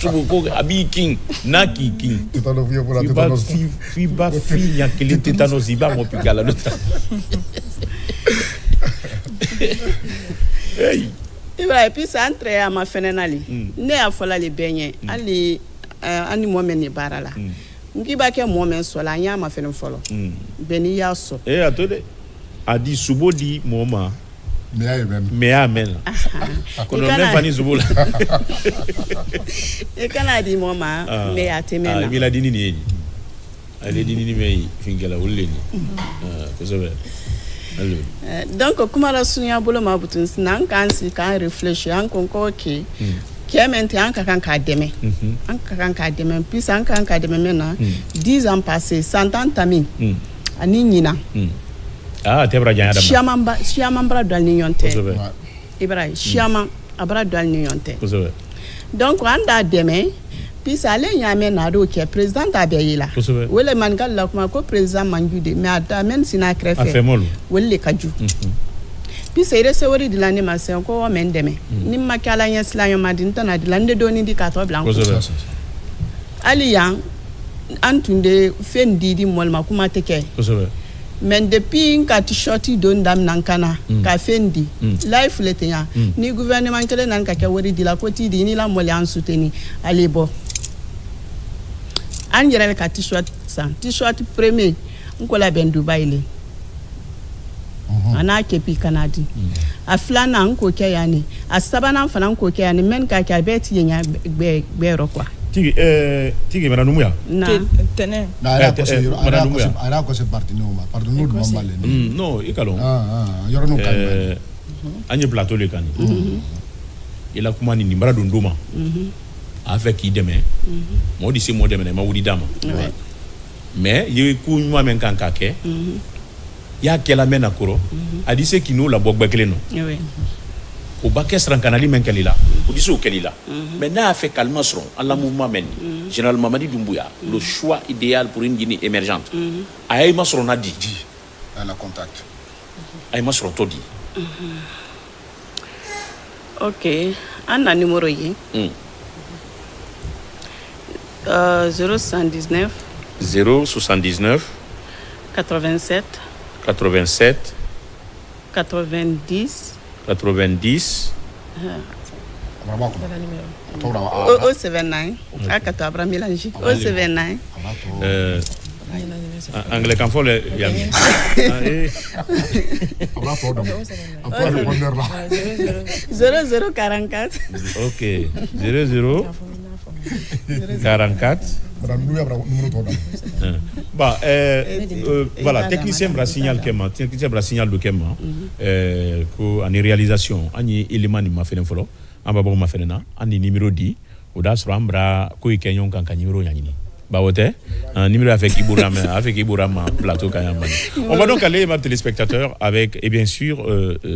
sogo ko a b'i kin n'a k'i kin f'i ba fi ɲa kelen tétanos i b'a mɔ piqué a la i b'a ye puisque an tɛrɛ a ma fɛnɛ na le ne y'a fɔla le bɛɛ ɲɛ hali an ni mɔɔ mɛn ne baara la n k'i b'a kɛ mɔɔ mɛn sɔla an y'a ma fɛnɛ fɔlɔ bɛɛ n'i y'a sɔ a to dɛ a di subo di mɔɔ ma mais y'a mɛn la kono mɛn fani subo la i kana di mɔɔ ma mais a tɛ mɛn na i b'i la dini nin ye ale dini ni mɛ finkɛla olu le ni kosɛbɛ donc kuma la sunya bolo ma butun sina an k'an sigi k'an réfléchir an ko ok kɛ mɛn tɛ an ka kan k'a dɛmɛ puis an ka kan k'a dɛmɛ mɛn na 10 ans passés san tan tami ani ɲina tɛ bara janya dama siaman bara dɔn ni ɲɔgɔn tɛ i b'a ye siaman a bara dɔn ni ɲɔgɔn tɛ donc an t'a dɛmɛ puis ale ɲa mɛn na do kɛ président t'a bɛɛ ye la wele manikali la kuma ko président man ju de mais a da même si n'a kɛrɛfɛ wele le ka ju puis resewori di la ne ma sɛn ko mɛ n dɛmɛ ni ma kɛ ala ɲɛ sila ɲɔgɔn ma di n tɛna di la n de dɔɔni di k'a tɔ bila n kun hali yan an tun de fɛn di mɔli ma kuma tɛ kɛ mais depuis n ka t-shirt don damina n kana ka fɛn di life le tɛ yan ni gouvernement kelen nana ka kɛ wari di la ko t'i di ni la mɔli an soutenir ale bɔ an yɛrɛ ka t-shirt san t-shirt premier n ko labɛn Dubai le a n'a kepi kana di a filanan n k'o kɛ yan ne a sabanan fana n k'o kɛ yan ne mɛn ka kɛ a bɛɛ ti yen gbɛ yɔrɔ quoi tigi Madame Doumbouya tɛnɛ ara ko se parti no ma parti no ma male non i kalon yɔrɔ no kan an ye plateau le kan i la kuma ni bara don doma a fɛ k'i dɛmɛ mɔɔ di se mɔɔ dɛmɛ i ma wuli d'a ma mais i ye ko ɲuman min kan k'a kɛ ya kela mena koro a dit c'est qui nous la bokba keleno Oui. au baquet sera canali men kelila au dit au kelila maintenant a fait calmement seront à la mouvement men général Mamadi Doumbouya le choix idéal pour une Guinée émergente aïma seront a dit à la contact aïma seront tout dit Ok, on a numéro 079 079 87 87 90 90 079 akato abra mélange 079 anglais kan fo le yami 0044 ok 0044 bah voilà technicien bra signal kema technicien bra signal do kema ko ani réalisation ani élément ni ma fenen folo amba bo ma fenena ani numéro 10 o da sura mbra ko ikenyon kan numéro nyani bah ouais numéro avec Ibourama plateau Kayamani. On va donc aller, mes téléspectateurs, avec et bien sûr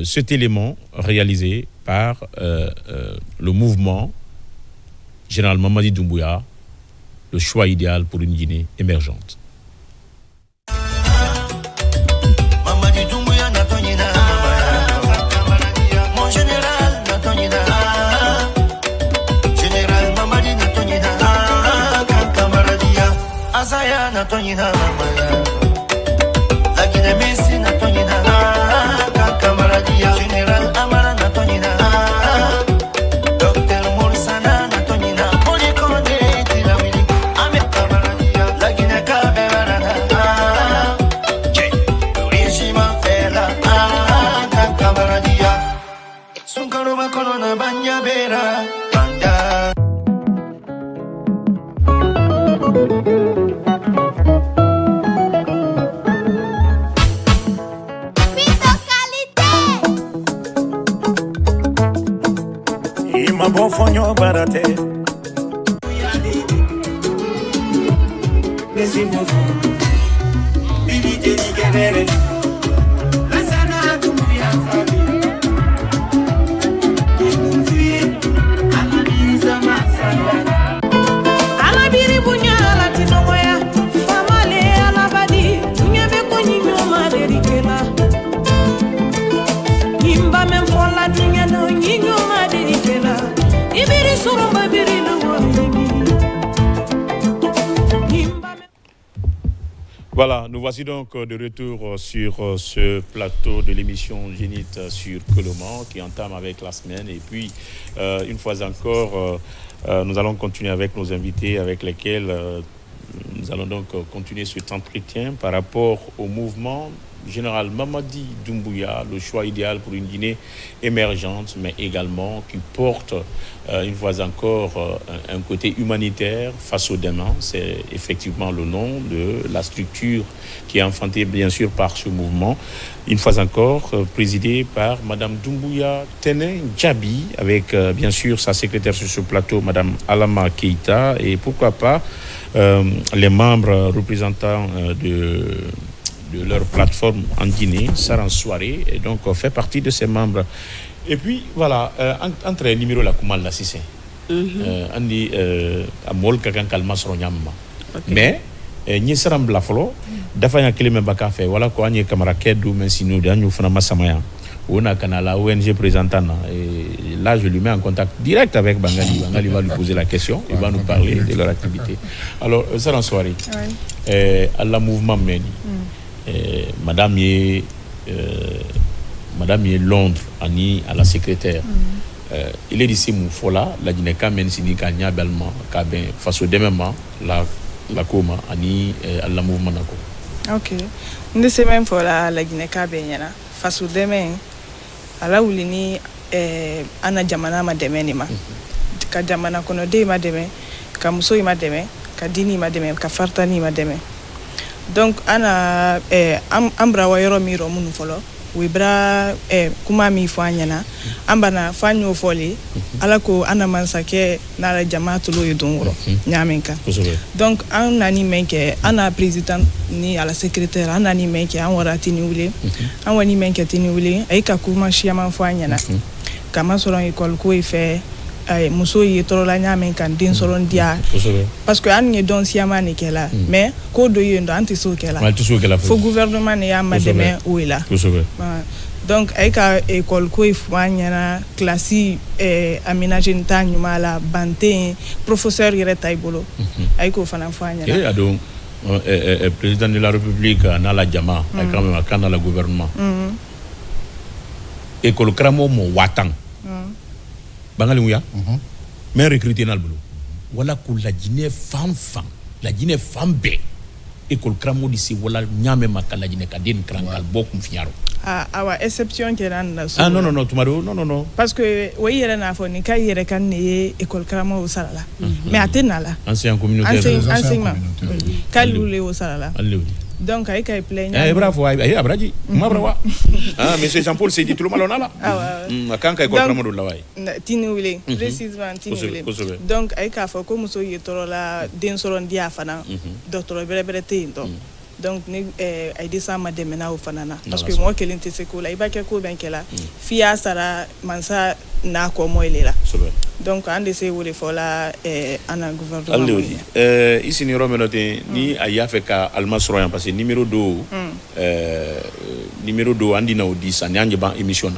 cet élément réalisé par le mouvement général Mamadi Doumbouya, le choix idéal pour une Guinée émergente. Azaya na tonyina mama la Guinée Messi na tonyina Kamaradia General Amara na tonyina Docteur Morsana na tonyina Monikonde Tilamili Ame Kamaradia la Guinée Kaberana Che Urishima Fela Kamaradia Sunkaruma Kolona Banya Bera Banda Ima bon fonyo barate Merci beaucoup Bibi te di kebere Lasana Doumbouya Fabi Imunzi Ananiza Masala Alabiri bunya latino moya Famale alabadi Tunyebe konyi nyoma derikela Imba memfola dunya no nyoma derikela Ibiri surumba biri no Voilà, nous voici donc de retour sur ce plateau de l'émission Zénith sur Koloman qui entame avec la semaine. Et puis, une fois encore, nous allons continuer avec nos invités avec lesquels nous allons donc continuer cet entretien par rapport au mouvement général Mamadi Doumbouya, le choix idéal pour une Guinée émergente, mais également qui porte une fois encore un côté humanitaire face aux démons. C'est effectivement le nom de la structure qui est enfantée bien sûr par ce mouvement. Une fois encore présidé par Madame Doumbouya Tening Djabi, avec bien sûr sa secrétaire sur ce plateau, Madame Alama Keïta, et pourquoi pas les membres représentants de leur plateforme en Guinée, Saran Soirée, et donc fait partie de ces membres. Et puis voilà, entre les numéros la Koumal la Sissé, on dit à Mol Kakan Kalma Soronyamma. Mais, ni Saram Blafolo, Dafaya Keleme Bakafe, voilà quoi, ni Kamarakedou, Mensino, Daniou Fanama Samaya, on a Kanala, ONG présentant, et là je lui mets en contact direct avec Bangali. Bangali va lui poser la question, il va nous parler de leur activité. Alors, Saran Soirée, à la mouvement Meni. Madame est Londres Annie à la secrétaire il est ici mon fola la Guinée Kamen sinika nyabellement kaben face au démemment la coma Annie à la mouvement nako. Ok, nous c'est même fola la Guinée Kaben yana face au démemment ala ulini ana jamana ma démemment ma ka jamana kono de ma démemment ka muso ma démemment ka dini ma démemment ka fartani ma démemment. Donc ana ambra wayro miro munu folo we bra kuma mi fo anyana ambana fanyo fole ala ko ana mansake na la jamaatu lo yedonro nyamenka donc an nani menke ana président ni ala secrétaire an nani menke an warati ni wule an wani menke tini wule ay ka kuma shiyama fo anyana kama soron école ko ife ay muso yi torola nyamenka din soron dia parce que an ni don siyama ni kela mais ko do yendo anti so kela fo gouvernement ne ya mademe ouila donc ay ka école ko ifanyana classe aménager ntanyu mala bante professeur yere taybolo ay ko fana fanyana donc président de la république na la jama quand même quand la gouvernement école kramo mo watang bangali muya mais recruter nal bolo wala ko la Guinée femme be école kramo disi wala nyame makala Guinée kadin krankal bokum fiaro awa exception ke ran na so non tumaro non parce que oui yere na fo ni kay yere kan ne école kramo o salala mais atenala ancien communautaire enseignement kalule o salala donc ay kay plaignant bravo ay abraji ma brawa monsieur Jean-Paul c'est dit tout le mal on a là kan kay ko kramo do laway tinule précisément tinule donc ay ka fo ko muso yetorola den soron dia fana docteur bere te donc ni ay disa mademe na ofanana parce que moi kelinte se ko la ibake ko benkela fia sara mansa na ko moilela donc ande se wole fola ana gouvernement ici ni romenote ni aya fe ka almasroyan parce que numéro 2 andi na odisa ni anje ban émission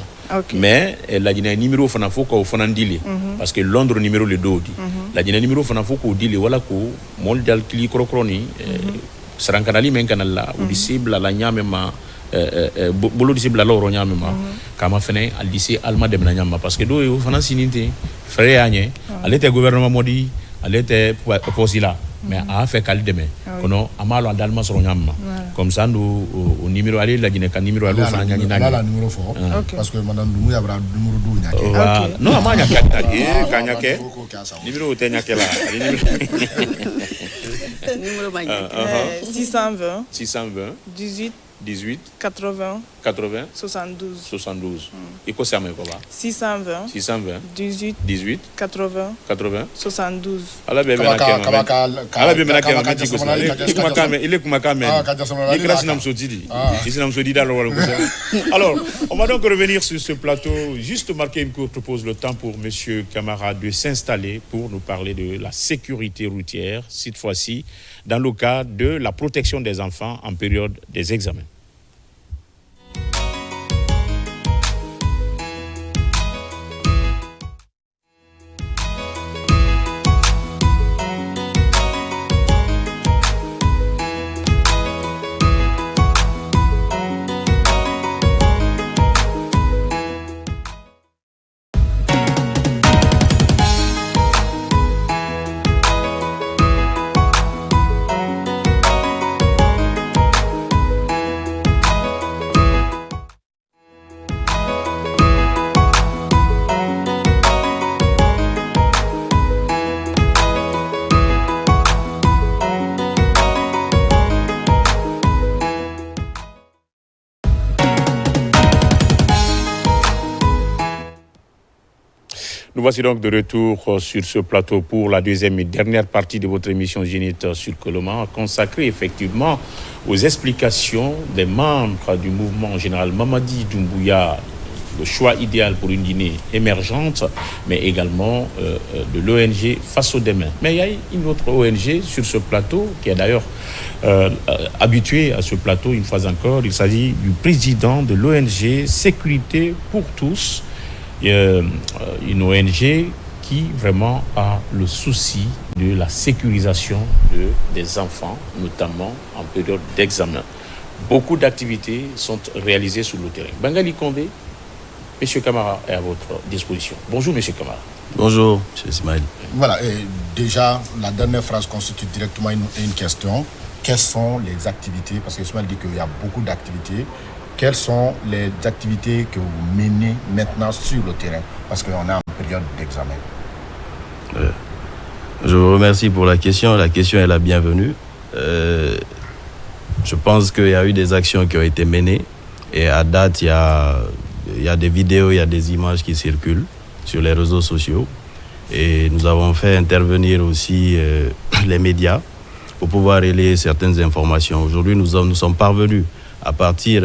mais la dina numéro fana foko fana ndile parce que Londres numéro le 2 di la dina numéro fana foko dile wala ko mondial kli krokroni sarankanali men kanalla udisible la nyame ma bolo disciple la oro nyame ma kama fene al lycée alma dem na nyama parce que do yo fana sininte frère anye alete gouvernement modi alete posila mais a fait kal deme kono amalo dalma soro nyama comme ça nous au numéro aller la Guinée kan numéro allo fana nyani na la numéro fort parce que madame Dumu ya bra numéro 2 nyake non amanya kata kanyake numéro te nyake la numéro 620 18 80 72 et quoi ça me quoi 620 18 80 72 ala be mena alors on va donc revenir sur ce plateau, juste marquer une courte pause, le temps pour monsieur Camara de s'installer pour nous parler de la sécurité routière, cette fois-ci dans le cas de la protection des enfants en période des examens. Nous voici donc de retour sur ce plateau pour la deuxième et dernière partie de votre émission Zénith sur Coloma, consacrée effectivement aux explications des membres du mouvement général Mamadi Doumbouya, le choix idéal pour une Guinée émergente, mais également de l'ONG Face aux Demain. Mais il y a une autre ONG sur ce plateau qui est d'ailleurs habituée à ce plateau une fois encore. Il s'agit du président de l'ONG Sécurité pour tous, une ONG qui vraiment a le souci de la sécurisation des enfants, notamment en période d'examen. Beaucoup d'activités sont réalisées sur le terrain. Bangali Kondé, M. Camara est à votre disposition. Bonjour M. Camara. Bonjour M. Ismaël. Voilà, et déjà la dernière phrase constitue directement une question. Quelles sont les activités, parce que Ismaël dit qu'il y a beaucoup d'activités, quelles sont les activités que vous menez maintenant sur le terrain? Parce qu'on est en période d'examen. Je vous remercie pour la question. La question est la bienvenue. Je pense qu'il y a eu des actions qui ont été menées Et à date, il y a des vidéos, il y a des images qui circulent sur les réseaux sociaux. Et nous avons fait intervenir aussi les médias pour pouvoir relayer certaines informations. Aujourd'hui, nous sommes parvenus, à partir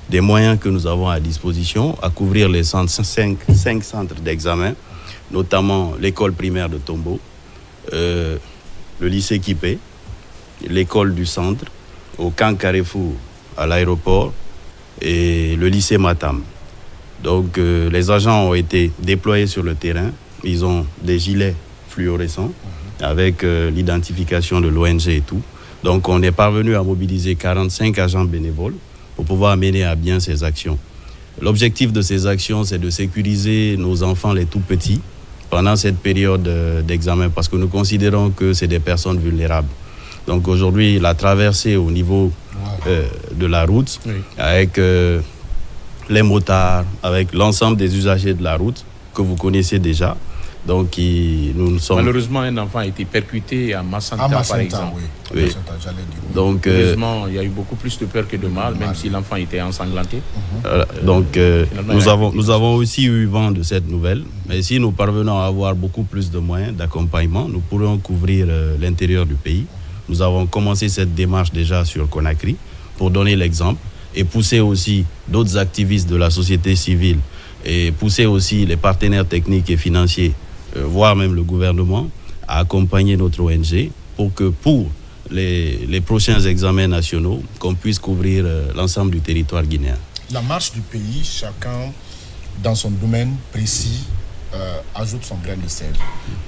des moyens que nous avons à disposition, à couvrir les cinq centres d'examen, notamment l'école primaire de Tombo, le lycée Kipé, l'école du centre, au camp Carrefour, à l'aéroport, et le lycée Matam. Donc les agents ont été déployés sur le terrain. Ils ont des gilets fluorescents avec l'identification de l'ONG et tout. Donc on est parvenu à mobiliser 45 agents bénévoles pour pouvoir mener à bien ces actions. L'objectif de ces actions, c'est de sécuriser nos enfants les tout petits pendant cette période d'examen, parce que nous considérons que c'est des personnes vulnérables. Donc aujourd'hui, la traversée au niveau de la route, avec les motards, avec l'ensemble des usagers de la route que vous connaissez déjà. Donc nous sommes... Malheureusement, un enfant a été percuté à Massanta, par exemple. Oui. Donc, heureusement, il y a eu beaucoup plus de peur que de mal, même si l'enfant était ensanglanté. Nous avons aussi eu vent de cette nouvelle. Mais si nous parvenons à avoir beaucoup plus de moyens d'accompagnement, nous pourrons couvrir l'intérieur du pays. Nous avons commencé cette démarche déjà sur Conakry pour donner l'exemple et pousser aussi d'autres activistes de la société civile et pousser aussi les partenaires techniques et financiers, voire même le gouvernement, à accompagner notre ONG pour que pour les prochains examens nationaux, qu'on puisse couvrir l'ensemble du territoire guinéen. La marche du pays, chacun dans son domaine précis ajoute son grain de sel.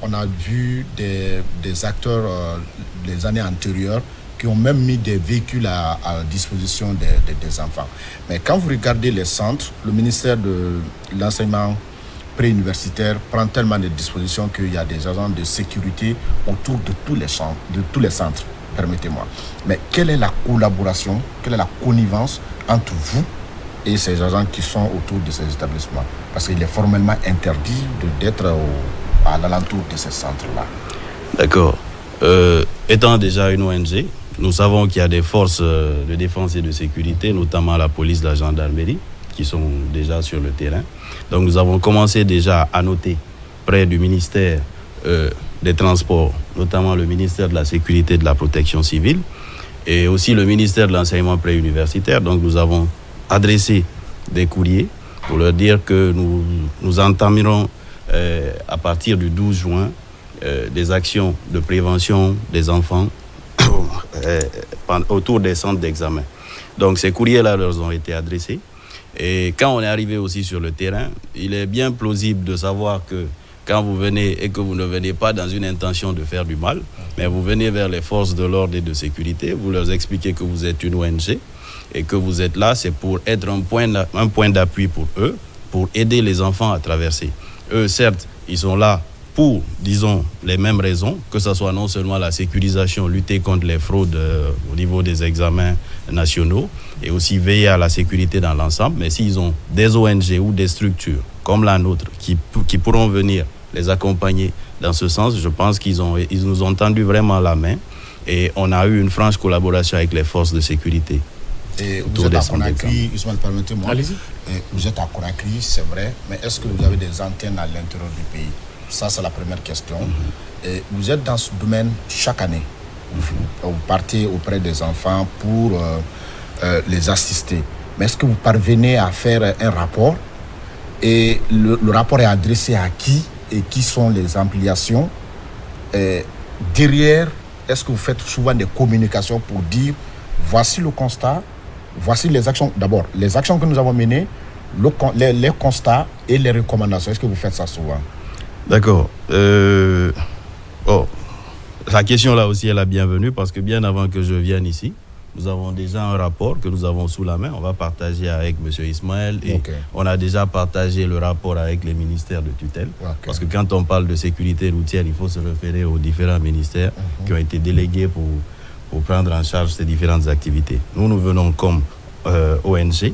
On a vu des acteurs les années antérieures qui ont même mis des véhicules à disposition des enfants. Mais quand vous regardez les centres, le ministère de l'enseignement préuniversitaire prend tellement de dispositions qu'il y a des agents de sécurité autour de tous les centres, permettez-moi. Mais quelle est la collaboration, quelle est la connivence entre vous et ces agents qui sont autour de ces établissements? Parce qu'il est formellement interdit d'être à l'alentour de ces centres-là. D'accord. Étant déjà une ONG, nous savons qu'il y a des forces de défense et de sécurité, notamment la police, la gendarmerie, qui sont déjà sur le terrain. Donc nous avons commencé déjà à noter près du ministère des Transports, notamment le ministère de la Sécurité et de la Protection civile, et aussi le ministère de l'Enseignement préuniversitaire. Donc nous avons adressé des courriers pour leur dire que nous entamerons à partir du 12 juin des actions de prévention des enfants autour des centres d'examen. Donc ces courriers-là leur ont été adressés. Et quand on est arrivé aussi sur le terrain, il est bien plausible de savoir que quand vous venez et que vous ne venez pas dans une intention de faire du mal, mais vous venez vers les forces de l'ordre et de sécurité, vous leur expliquez que vous êtes une ONG et que vous êtes là, c'est pour être un point d'appui pour eux, pour aider les enfants à traverser. Eux, certes, ils sont là pour, disons, les mêmes raisons, que ce soit non seulement la sécurisation, lutter contre les fraudes au niveau des examens nationaux, et aussi veiller à la sécurité dans l'ensemble, mais s'ils ont des ONG ou des structures comme la nôtre qui pourront venir les accompagner dans ce sens, je pense qu'ils nous ont tendu vraiment la main, et on a eu une franche collaboration avec les forces de sécurité. Et vous êtes à Conakry, Ismaël, permettez-moi. Allez-y. Vous êtes à Conakry, c'est vrai, mais est-ce que vous avez des antennes à l'intérieur du pays? Ça, c'est la première question. Et vous êtes dans ce domaine chaque année. Vous partez auprès des enfants pour les assister. Mais est-ce que vous parvenez à faire un rapport? Et le rapport est adressé à qui? Et qui sont les ampliations? Derrière, est-ce que vous faites souvent des communications pour dire voici le constat, voici les actions? D'abord, les actions que nous avons menées, les constats et les recommandations. Est-ce que vous faites ça souvent? D'accord. La question là aussi est la bienvenue, parce que bien avant que je vienne ici, nous avons déjà un rapport que nous avons sous la main. On va partager avec M. Ismaël et on a déjà partagé le rapport avec les ministères de tutelle. Parce que quand on parle de sécurité routière, il faut se référer aux différents ministères qui ont été délégués pour prendre en charge ces différentes activités. Nous venons comme ONG.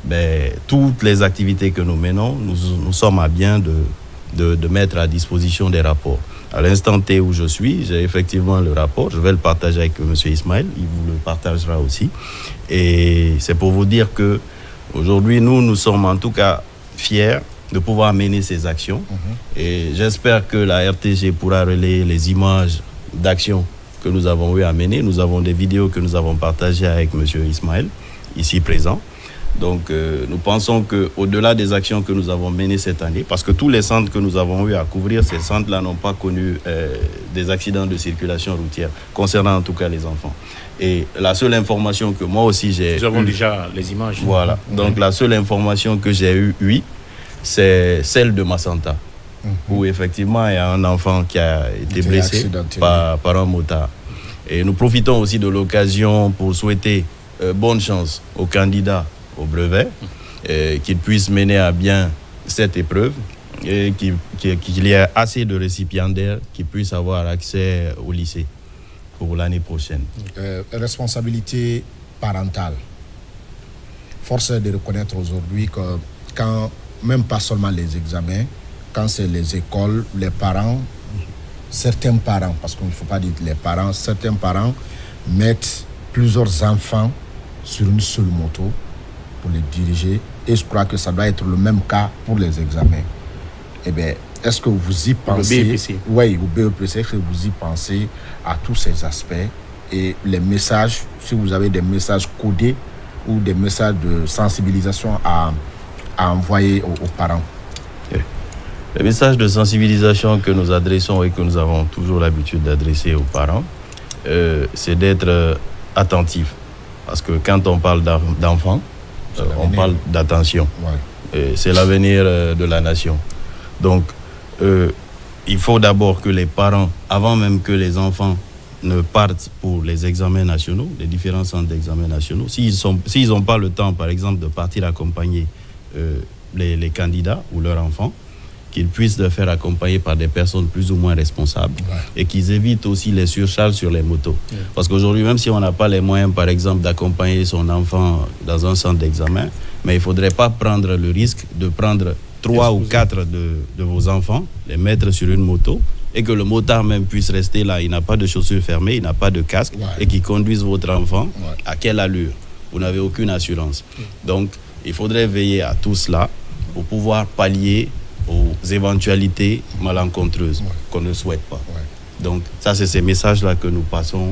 Mais toutes les activités que nous menons, nous sommes à bien de mettre à disposition des rapports. À l'instant T où je suis, j'ai effectivement le rapport. Je vais le partager avec M. Ismaël. Il vous le partagera aussi. Et c'est pour vous dire que Aujourd'hui, nous sommes en tout cas fiers de pouvoir mener ces actions. Et j'espère que la RTG pourra relayer les images d'actions que nous avons eu à mener. Nous avons des vidéos que nous avons partagées avec M. Ismaël, ici présent. Donc, nous pensons qu'au-delà des actions que nous avons menées cette année, parce que tous les centres que nous avons eu à couvrir, ces centres-là n'ont pas connu des accidents de circulation routière, concernant en tout cas les enfants. Et la seule information que moi aussi j'ai... Nous avons déjà les images. Voilà. Donc, la seule information que j'ai eue, oui, c'est celle de Massanta, où effectivement il y a un enfant qui a été blessé par un motard. Et nous profitons aussi de l'occasion pour souhaiter bonne chance aux candidats au brevet, qu'ils puissent mener à bien cette épreuve et qu'il y ait assez de récipiendaires qui puissent avoir accès au lycée pour l'année prochaine. Responsabilité parentale. Force est de reconnaître aujourd'hui que quand, même pas seulement les examens, quand c'est les écoles, les parents, certains parents, parce qu'il ne faut pas dire les parents, certains parents mettent plusieurs enfants sur une seule moto pour les diriger, et je crois que ça doit être le même cas pour les examens. Eh bien, est-ce que vous y pensez? Le BEPC. Oui, au BEPC, est-ce que vous y pensez à tous ces aspects et les messages, si vous avez des messages codés ou des messages de sensibilisation à envoyer aux parents? Les messages de sensibilisation que nous adressons et que nous avons toujours l'habitude d'adresser aux parents, c'est d'être attentifs. Parce que quand on parle d'enfants, on parle d'attention. Ouais. C'est l'avenir de la nation. Donc, il faut d'abord que les parents, avant même que les enfants ne partent pour les examens nationaux, les différents centres d'examens nationaux, s'ils n'ont pas le temps, par exemple, de partir accompagner les candidats ou leurs enfants, qu'ils puissent le faire accompagner par des personnes plus ou moins responsables, et qu'ils évitent aussi les surcharges sur les motos. Parce qu'aujourd'hui, même si on n'a pas les moyens, par exemple, d'accompagner son enfant dans un centre d'examen, mais il ne faudrait pas prendre le risque de prendre 3 ou 4 de vos enfants, les mettre sur une moto, et que le motard même puisse rester là. Il n'a pas de chaussures fermées, il n'a pas de casque, et qu'il conduise votre enfant à quelle allure? Vous n'avez aucune assurance. Donc, il faudrait veiller à tout cela pour pouvoir pallier aux éventualités malencontreuses qu'on ne souhaite pas. Donc, ça, c'est ces messages-là que nous passons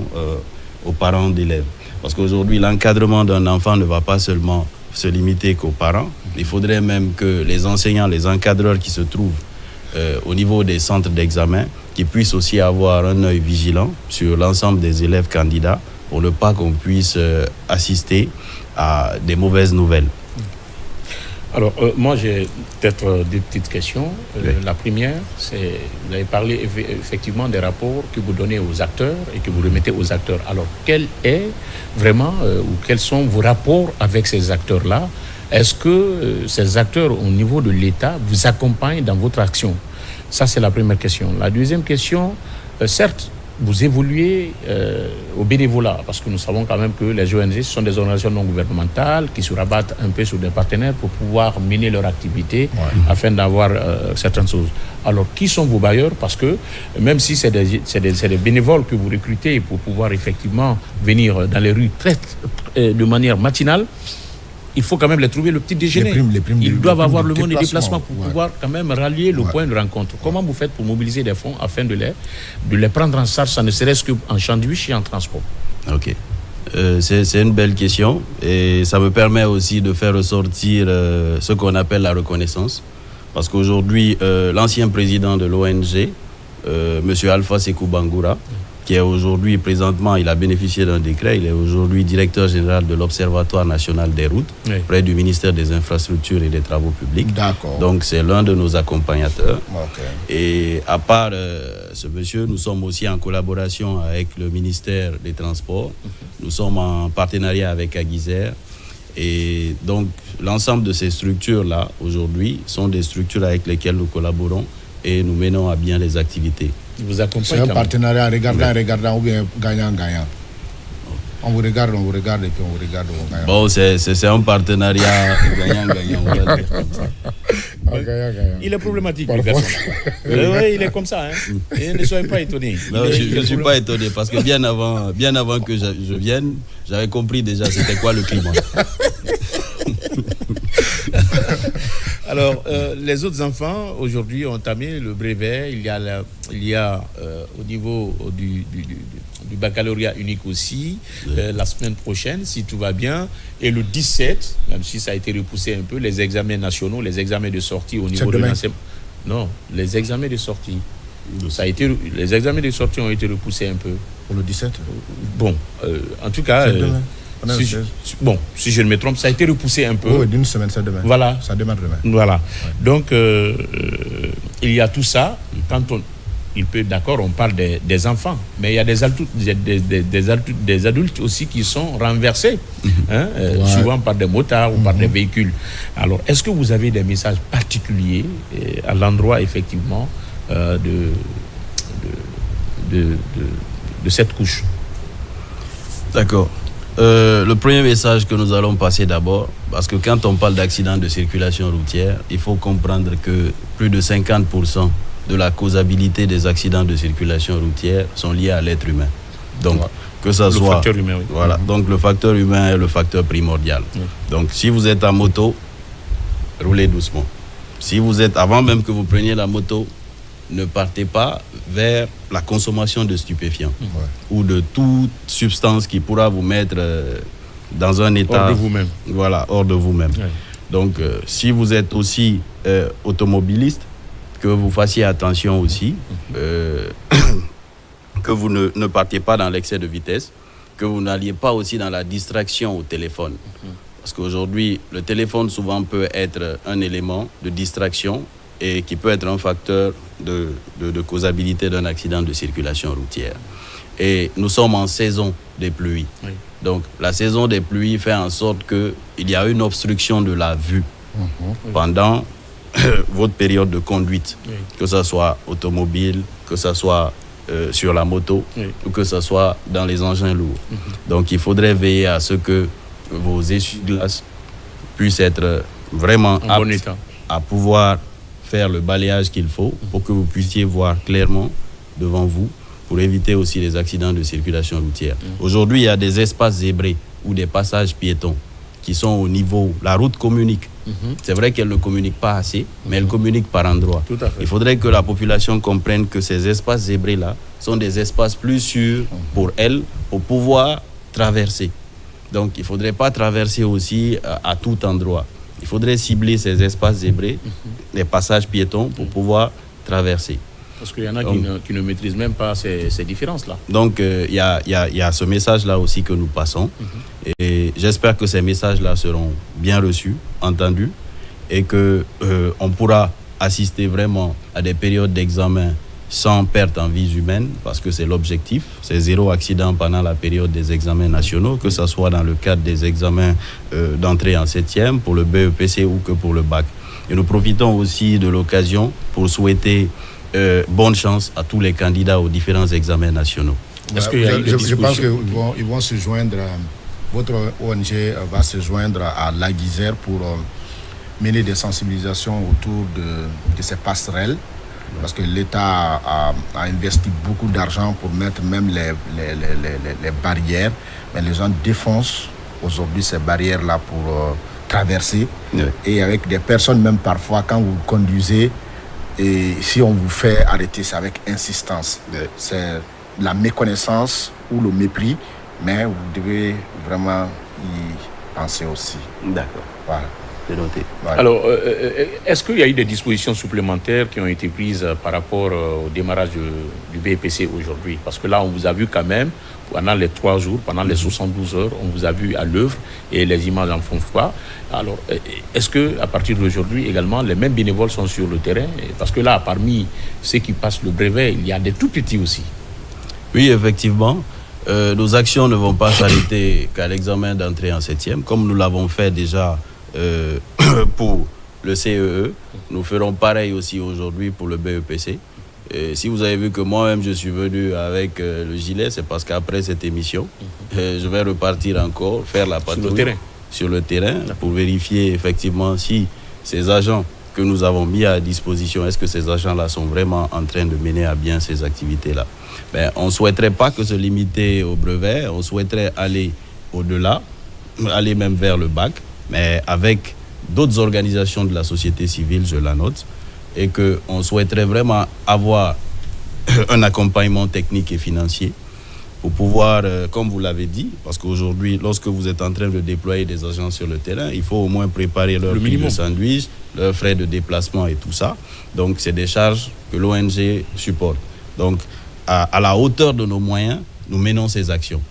aux parents d'élèves. Parce qu'aujourd'hui, l'encadrement d'un enfant ne va pas seulement se limiter qu'aux parents. Il faudrait même que les enseignants, les encadreurs qui se trouvent au niveau des centres d'examen, qui puissent aussi avoir un œil vigilant sur l'ensemble des élèves candidats pour ne pas qu'on puisse assister à des mauvaises nouvelles. Alors, moi, j'ai peut-être des petites questions. La première, c'est, vous avez parlé effectivement des rapports que vous donnez aux acteurs et que vous remettez aux acteurs. Alors, quel est vraiment, ou quels sont vos rapports avec ces acteurs-là? Est-ce que ces acteurs, au niveau de l'État, vous accompagnent dans votre action? Ça, c'est la première question. La deuxième question, certes, vous évoluez au bénévolat, parce que nous savons quand même que les ONG, ce sont des organisations non gouvernementales qui se rabattent un peu sur des partenaires pour pouvoir mener leur activité afin d'avoir certaines choses. Alors, qui sont vos bailleurs? Parce que même si c'est des bénévoles que vous recrutez pour pouvoir effectivement venir dans les rues de manière matinale, il faut quand même les trouver le petit déjeuner. Ils doivent avoir le mode de déplacement pour pouvoir quand même rallier le point de rencontre. Comment vous faites pour mobiliser des fonds afin de les prendre en charge, ça ne serait-ce qu'en sandwich et en transport? Ok. C'est une belle question et ça me permet aussi de faire ressortir ce qu'on appelle la reconnaissance. Parce qu'aujourd'hui, l'ancien président de l'ONG, M. Alpha Sekou Bangoura, qui est aujourd'hui, présentement, il a bénéficié d'un décret, il est aujourd'hui directeur général de l'Observatoire national des routes, près du ministère des Infrastructures et des Travaux publics. D'accord. Donc, c'est l'un de nos accompagnateurs. Et à part ce monsieur, nous sommes aussi en collaboration avec le ministère des Transports. Nous sommes en partenariat avec Aguizer. Et donc, l'ensemble de ces structures-là, aujourd'hui, sont des structures avec lesquelles nous collaborons et nous menons à bien les activités. C'est un partenariat regardant ou bien gagnant-gagnant. On vous regarde et puis on vous regarde. Bon, c'est un partenariat gagnant-gagnant. Il est problématique, le garçon. Oui, il est comme ça. Et ne soyez pas étonnés. Non, je ne suis pas étonné parce que bien avant que je vienne, j'avais compris déjà c'était quoi le climat. Alors, les autres enfants, aujourd'hui, ont entamé le brevet. Il y a au niveau du baccalauréat unique aussi, la semaine prochaine, si tout va bien. Et le 17, même si ça a été repoussé un peu, les examens nationaux, les examens de sortie au niveau de l'enseignement. Non, les examens de sortie. Les examens de sortie ont été repoussés un peu. Pour le 17 ? Bon, en tout cas... si je ne me trompe, ça a été repoussé un peu. Oui, d'une semaine, c'est demain. Voilà. Ça démarre demain. Voilà. Ouais. Donc, il y a tout ça. D'accord, on parle des enfants, mais il y a des adultes aussi qui sont renversés, souvent par des motards ou par des véhicules. Alors, est-ce que vous avez des messages particuliers à l'endroit, effectivement, de cette couche? D'accord. Le premier message que nous allons passer d'abord, parce que quand on parle d'accident de circulation routière, il faut comprendre que plus de 50% de la causabilité des accidents de circulation routière sont liés à l'être humain. Donc, que ça soit... Le facteur humain, oui. Voilà, donc le facteur humain est le facteur primordial. Oui. Donc, si vous êtes en moto, roulez doucement. Si vous êtes, avant même que vous preniez la moto, ne partez pas vers la consommation de stupéfiants ou de toute substance qui pourra vous mettre dans un état... Hors de vous-même. Voilà, hors de vous-même. Ouais. Donc, si vous êtes aussi automobiliste, que vous fassiez attention aussi, que vous ne partiez pas dans l'excès de vitesse, que vous n'alliez pas aussi dans la distraction au téléphone. Parce qu'aujourd'hui, le téléphone souvent peut être un élément de distraction et qui peut être un facteur de causabilité d'un accident de circulation routière. Et nous sommes en saison des pluies. Oui. Donc, la saison des pluies fait en sorte qu'il y a une obstruction de la vue pendant votre période de conduite, que ce soit automobile, que ce soit sur la moto ou que ce soit dans les engins lourds. Donc, il faudrait veiller à ce que vos essuie-glaces puissent être vraiment aptes à pouvoir faire le balayage qu'il faut pour que vous puissiez voir clairement devant vous pour éviter aussi les accidents de circulation routière. Aujourd'hui, il y a des espaces zébrés ou des passages piétons qui sont au niveau... La route communique. C'est vrai qu'elle ne communique pas assez, mais elle communique par endroits. Tout à fait. Il faudrait que la population comprenne que ces espaces zébrés-là sont des espaces plus sûrs pour elle, pour pouvoir traverser. Donc, il ne faudrait pas traverser aussi à tout endroit. Il faudrait cibler ces espaces zébrés, les passages piétons, pour pouvoir traverser. Parce qu'il y en a qui ne maîtrisent même pas ces différences-là. Donc, il y a ce message-là aussi que nous passons. Et j'espère que ces messages-là seront bien reçus, entendus, et qu'on pourra assister vraiment à des périodes d'examen sans perte en vies humaines, parce que c'est l'objectif. C'est 0 accident pendant la période des examens nationaux, que ce soit dans le cadre des examens d'entrée en 7e, pour le BEPC ou que pour le bac. Et nous profitons aussi de l'occasion pour souhaiter bonne chance à tous les candidats aux différents examens nationaux. Je pense qu'ils vont se joindre, votre ONG va se joindre à l'Aguizère pour mener des sensibilisations autour de ces passerelles, parce que l'État a investi beaucoup d'argent pour mettre même les barrières, mais les gens défoncent aujourd'hui ces barrières-là pour traverser, et avec des personnes même parfois quand vous conduisez, et si on vous fait arrêter, c'est avec insistance. C'est la méconnaissance ou le mépris, mais vous devez vraiment y penser aussi. D'accord. Voilà. C'est noté. Voilà. Alors, est-ce qu'il y a eu des dispositions supplémentaires qui ont été prises par rapport au démarrage du BEPC aujourd'hui? Parce que là, on vous a vu quand même, pendant les 3 jours, pendant les 72 heures, on vous a vu à l'œuvre et les images en font foi. Alors, est-ce qu'à partir d'aujourd'hui, également, les mêmes bénévoles sont sur le terrain? Parce que là, parmi ceux qui passent le brevet, il y a des tout petits aussi. Oui, effectivement. Nos actions ne vont pas s'arrêter qu'à l'examen d'entrée en 7e, comme nous l'avons fait déjà pour le CEE. Nous ferons pareil aussi aujourd'hui pour le BEPC. Et si vous avez vu que moi-même je suis venu avec le gilet, c'est parce qu'après cette émission, je vais repartir encore, faire la patrouille sur le terrain pour vérifier effectivement si ces agents que nous avons mis à disposition, est-ce que ces agents-là sont vraiment en train de mener à bien ces activités-là. On ne souhaiterait pas que se limiter au brevet, on souhaiterait aller au-delà, aller même vers le bac, mais avec d'autres organisations de la société civile, je la note, et qu'on souhaiterait vraiment avoir un accompagnement technique et financier pour pouvoir, comme vous l'avez dit, parce qu'aujourd'hui, lorsque vous êtes en train de déployer des agents sur le terrain, il faut au moins préparer leur prix de sandwich, leurs frais de déplacement et tout ça. Donc, c'est des charges que l'ONG supporte. Donc, à la hauteur de nos moyens, nous menons ces actions.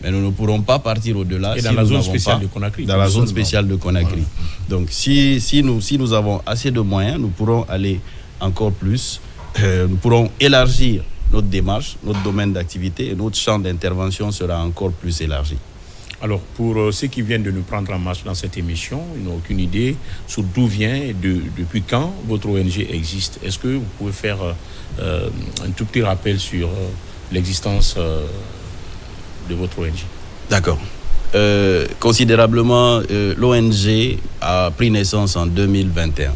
Mais nous ne pourrons pas partir au-delà dans la zone spéciale de Conakry. Dans la zone spéciale de Conakry. Voilà. Donc, si nous avons assez de moyens, nous pourrons aller encore plus. Nous pourrons élargir notre démarche, notre domaine d'activité et notre champ d'intervention sera encore plus élargi. Alors, pour ceux qui viennent de nous prendre en marche dans cette émission, ils n'ont aucune idée sur d'où vient et depuis quand votre ONG existe. Est-ce que vous pouvez faire un tout petit rappel sur l'existence de votre ONG? D'accord. Considérablement, l'ONG a pris naissance en 2021.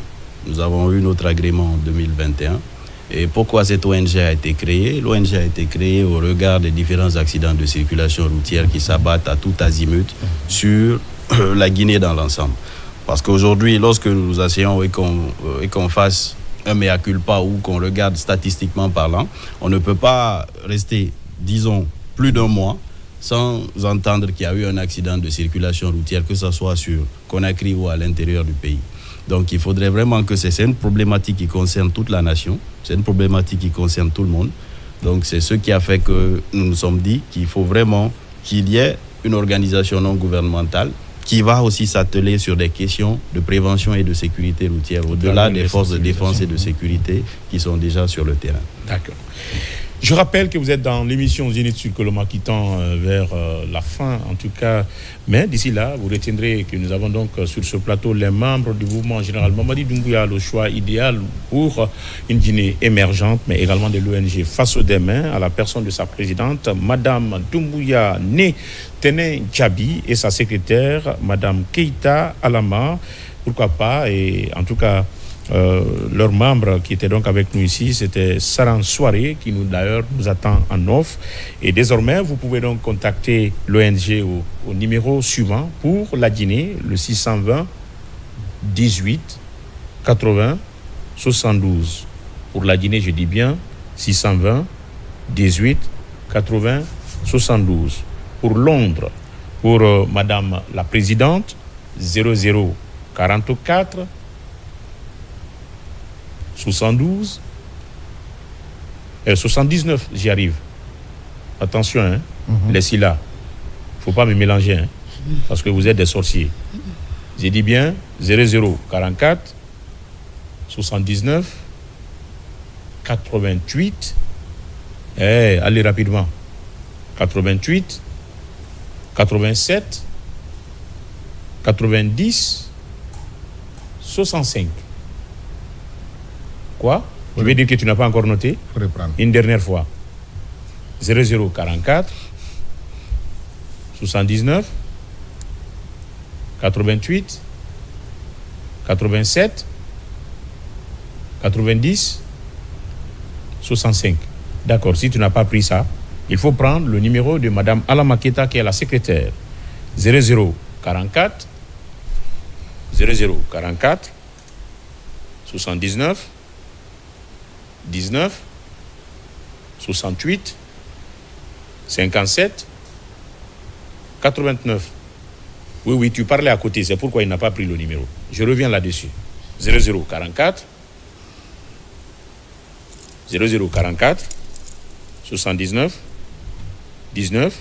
Nous avons eu notre agrément en 2021. Et pourquoi cette ONG a été créée? L'ONG a été créée au regard des différents accidents de circulation routière qui s'abattent à tout azimut sur la Guinée dans l'ensemble. Parce qu'aujourd'hui, lorsque nous nous asseyons et qu'on fasse un mea culpa ou qu'on regarde statistiquement parlant, on ne peut pas rester, disons, plus d'un mois sans entendre qu'il y a eu un accident de circulation routière, que ce soit sur Conakry ou à l'intérieur du pays. Donc il faudrait vraiment que c'est une problématique qui concerne toute la nation, c'est une problématique qui concerne tout le monde. Donc c'est ce qui a fait que nous nous sommes dit qu'il faut vraiment qu'il y ait une organisation non gouvernementale qui va aussi s'atteler sur des questions de prévention et de sécurité routière, au-delà des forces de défense et de sécurité qui sont déjà sur le terrain. D'accord. Je rappelle que vous êtes dans l'émission Zénith Sud Coloma qui tend vers la fin, en tout cas. Mais d'ici là, vous retiendrez que nous avons donc sur ce plateau les membres du mouvement général Mamadi Doumbouya, le choix idéal pour une Guinée émergente, mais également de l'ONG Face aux Demain, à la personne de sa présidente, Madame Doumbouya Né Tenin Djabi, et sa secrétaire, Madame Keita Alama. Pourquoi pas, et en tout cas, leur membre qui était donc avec nous ici, c'était Saran Soiré, qui d'ailleurs nous attend en off. Et désormais, vous pouvez donc contacter l'ONG au numéro suivant pour la Guinée, le 620 18 80 72. Pour la Guinée, je dis bien 620 18 80 72. Pour Londres, pour Madame la Présidente, 00 44 72 79, j'y arrive. Attention, hein, laissez là. Faut pas me mélanger, hein, parce que vous êtes des sorciers. J'ai dit bien 00 44 79 88. Allez rapidement. 88 87 90 65. Quoi? Tu veux dire que tu n'as pas encore noté? Faut reprendre. Une dernière fois. 00 44 79 88 87 90 65. D'accord, si tu n'as pas pris ça, il faut prendre le numéro de Madame Alama Keita qui est la secrétaire. 00 44 00 44 79 19 68 57 89. Oui, tu parlais à côté, c'est pourquoi il n'a pas pris le numéro. Je reviens là-dessus. 00 44 00 44 79 19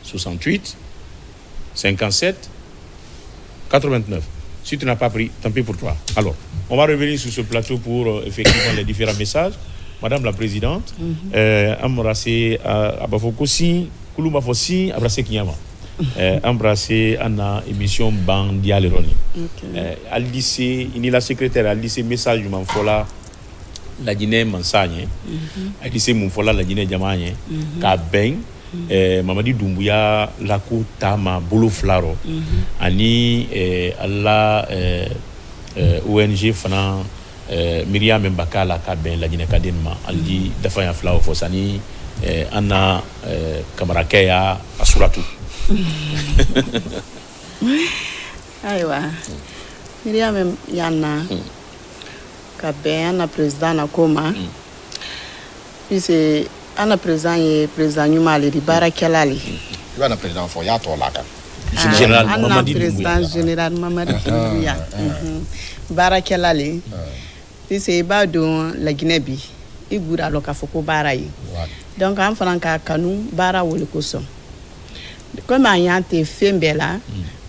68 57 89. Si tu n'as pas pris, tant pis pour toi. Alors, on va revenir sur ce plateau pour effectivement les différents messages. Madame la Présidente, embrasser Abafokosi, Kouloumafosi, embrasser Kinyama. Embrasser Anna, émission Bandialeroni. Elle dit, il est la secrétaire, elle dit ces messages du Manfola, la Guinée Mansagne, elle dit c'est Manfola, la Guinée Diamagne, Kabeng. Mamadi Doumbouya lako tama bolo flaro ani alla ONG fana Myriam Mbakala ka ben la Guinée Kadinma aldi dafa ya flao fosani anna Kamarakaya asuratu. Aywa Miriam Yana ka bɛn an na président na ko ma puisque an na président ye président ɲuman ale de baarakɛla ale I b'a na président fɔ y'a tɔ la kan général an na Mamadi président général Mamadi Doumbouya baarakɛla ale puisque I b'a dɔn Laginɛ bi I bura lɔ k'a fɔ ko baara ye donc an fana ka kanu baara wele kosɔn comme an y'an te fɛn bɛɛ la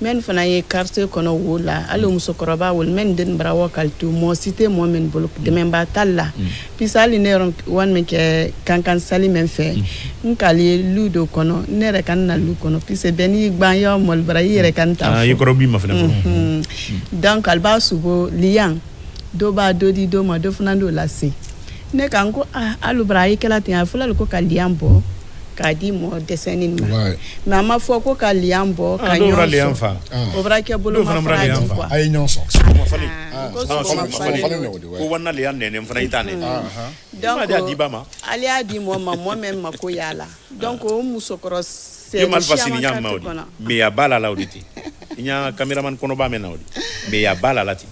men fana ye quartier kɔnɔ wo la hali musokɔrɔba wele men den bara wakalitu mɔɔ si tɛ mɔɔ min bolo dɛmɛba tali la puisque hali ne yɔrɔ wani min kɛ kankan sali min fɛ n k'ale ye lu dɔ kɔnɔ ne yɛrɛ ka na lu kɔnɔ puisque bɛɛ n'i gban yɔ mɔlibara I yɛrɛ ka n ta i kɔrɔ bi ma fana fɔ donc ale b'a subo liyan dɔ b'a dɔ di dɔ ma dɔ fana d'o lase ne kan ko hali bara a ye kɛla ten a fɔla ko ka liyan bɔ k'a di mɔɔ dɛsɛni ma mais a ma fɔ ko ka liyan bɔ ka ɲɔgɔn sɔn o bɔra kɛ bolo ma fara di quoi a ye ɲɔgɔn sɔn ko wana liyan nɛnɛ fana I t'a nɛnɛ donc a di ba ma ale y'a di mɔɔ ma mɔɔ min mako y'a la donc o musokɔrɔ i ma alpha sini ɲa ma o de mais a b'a la o de ten I ɲa cameraman kɔnɔba mɛn na o de mais a b'a la ten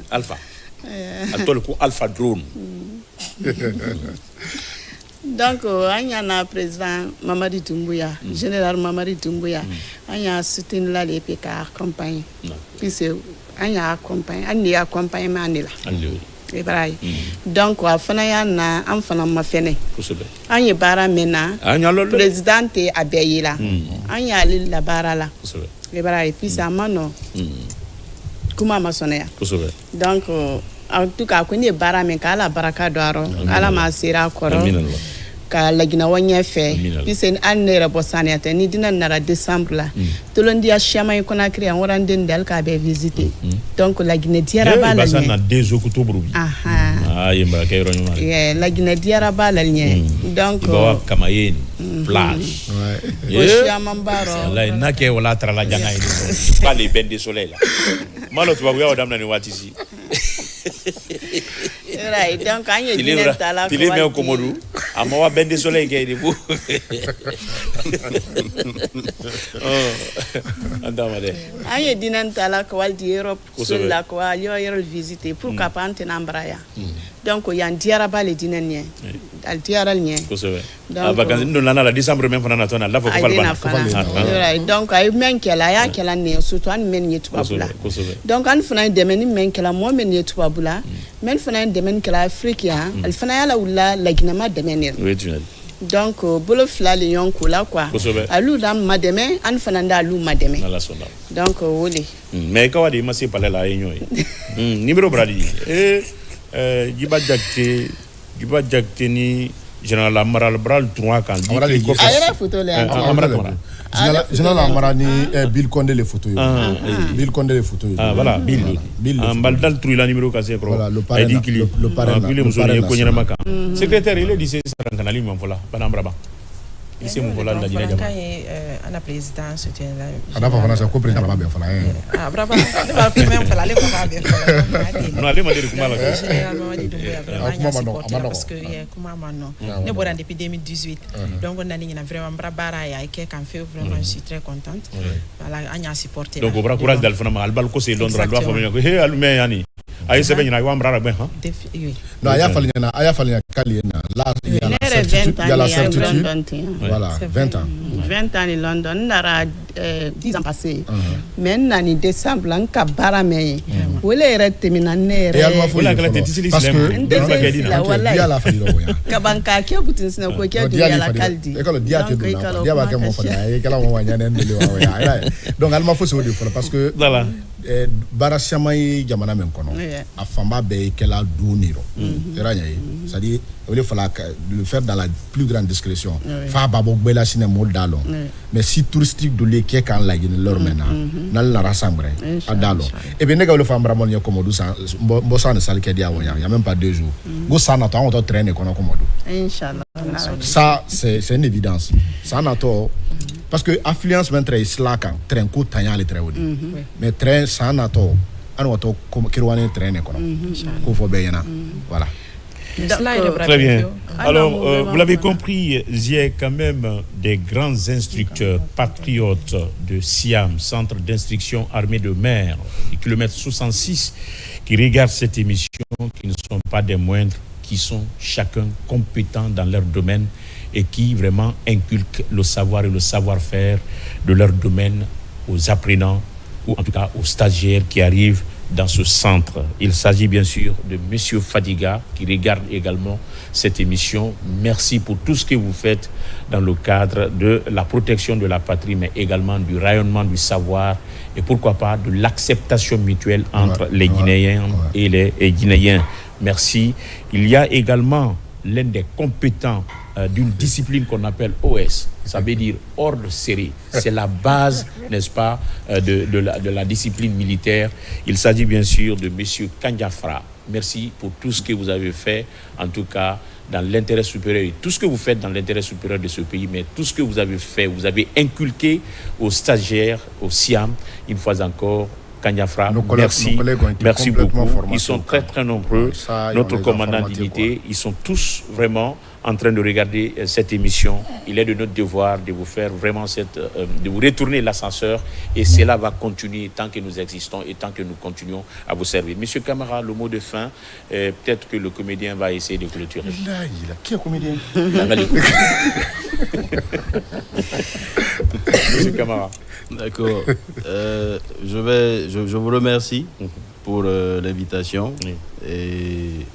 alpha a tɔle ko alpha drone donc an y'a na président Mamadi Doumbouya général Mamadi Doumbouya an y'a soutenir la et puis k'a accompagner puisque an y'a accompagner an de y'a accompagnement de la I b'a ye donc a fana y'a na an fana ma fɛnɛ an ye baara min na président tɛ a bɛɛ ye la an y'ale la baara la I b'a ye puisque a ma nɔ kuma ma sɔnna donc en tout cas ko ne ye baara min kɛ Ala baraka don a rɔ Ala ma sera a kɔrɔ ka Laginɛwa ɲɛfɛ puisque hali ne yɛrɛ bɔ saniya tɛ ni dina nara décembre la tolondiya siama in Conakry an wara n den de hali k'a bɛ visiter donc Laginɛ diyara b'a la ɲɛ Laginɛ diyara b'a la ɲɛ donc Kamayen plage o siaman b'a rɔ n'a kɛ wala tarala janga ye k'ale bɛn de soleil la ma lo tubabuya o daminɛ ni waati si donc an ye dinɛ ta la tile mɛ Komodu a ma wa bɛn de soleil kɛ de fo an t'a ma dɛ an ye dinɛ ta la ka wali di Europe sol la ka wali yɔrɔ visiter pour ka pan tɛna an bara yan donc yan diyara b'ale dinɛ ɲɛ ale diyara ɲɛ a vacances n donna la décembre même fana natɔ na l'a fɔ ko falibana donc a ye min kɛla a y'a kɛla nin surtout an min ye tubabu la donc an fana ye dɛmɛ ni min kɛla mɔɔ min ye tubabu la min fana ye dɛmɛ ni kɛla Afrique yan ale fana y'a la wulila Laginɛma dɛmɛ ne donc bolo fila le ɲɔgɔn ko la quoi alu la ma dɛmɛ an fana d'alu ma dɛmɛ donc o de mais kawa de ma se palais la a ye ɲɔgɔn ye numéro bradi Djiba Diakité ni général Amara Bral 3 kan a yɛrɛ photo le général Amara ni Bill Condé les photos Bill Condé les photos voilà Bill Mbaldal trouve la numéro cassé voilà le parrain secrétaire il est dit c'est ça kanali mon fola banambraba il c'est mon fola la dina jama ana président soutien la ana fa fana ko président ba be fola brava le ba même fola le ba be fola non ale ma dire kuma la parce que kuma mano ne boran depuis 2018 donc on a ni na vraiment brabara ya ke kan fait vraiment je suis très contente voilà anya supporter donc au bras courage d'Alfana Albal ko c'est Londres doit fa ko he alume yani ayi sebe nyina wa mbrara ben ha non aya falinya kaliena là il y a la certitude voilà 20 ans 20 ans in London nara 10 ans passés mais nani décembre lan ka bara me wala yɛrɛ tɛmɛna ne yɛrɛ wala kala tɛ tisili parce que dia la fali do ya kabanka ke butin sina ko ke du ya la kaldi e kala dia te do dia ba ke mo fala e kala mo wanya ne ndele wa ya donc alma fo so de fala parce que voilà bara chama yi jamana men kono a famba be kala do niro era nya c'est à dire le faire dans la plus grande discrétion fa babo bela sine mol dalo mais si touristique de l'équipe kan la gine leur maintenant nal na rassemble à dalo et bien nega le fambra mon Komodu sa mbosa ne salke dia wonya il y a même pas 2 jours go sana to on to traîner kono Komodu inchallah ça c'est une évidence ça na to parce que affluence mentre isla kan train ko tanya le très haut mais train ça na to an wato kirwane traîner kono ko fo be yana voilà Très bien. Alors, vous l'avez compris, il y a quand même des grands instructeurs patriotes de Siam, Centre d'instruction armée de mer, du kilomètre 66, qui regardent cette émission, qui ne sont pas des moindres, qui sont chacun compétents dans leur domaine et qui vraiment inculquent le savoir et le savoir-faire de leur domaine aux apprenants ou en tout cas aux stagiaires qui arrivent dans ce centre. Il s'agit bien sûr de M. Fadiga qui regarde également cette émission. Merci pour tout ce que vous faites dans le cadre de la protection de la patrie, mais également du rayonnement du savoir et pourquoi pas de l'acceptation mutuelle entre les Guinéens et les Guinéens. Merci. Il y a également l'un des compétents d'une discipline qu'on appelle OS, ça veut dire ordre serré. C'est la base, n'est-ce pas, de la discipline militaire. Il s'agit bien sûr de M. Kandiafra. Merci pour tout ce que vous avez fait, en tout cas dans l'intérêt supérieur, et tout ce que vous faites dans l'intérêt supérieur de ce pays, mais tout ce que vous avez fait, vous avez inculqué aux stagiaires, au Siam, une fois encore. Kandiafra, merci beaucoup. Ils sont très très nombreux. Notre commandant d'unité, ils sont tous vraiment en train de regarder cette émission. Il est de notre devoir de vous faire vraiment de vous retourner l'ascenseur et cela va continuer tant que nous existons et tant que nous continuons à vous servir. Monsieur Camara, le mot de fin, peut-être que le comédien va essayer de clôturer. Qui est comédien? Monsieur Camara. D'accord. Je vous remercie pour l'invitation et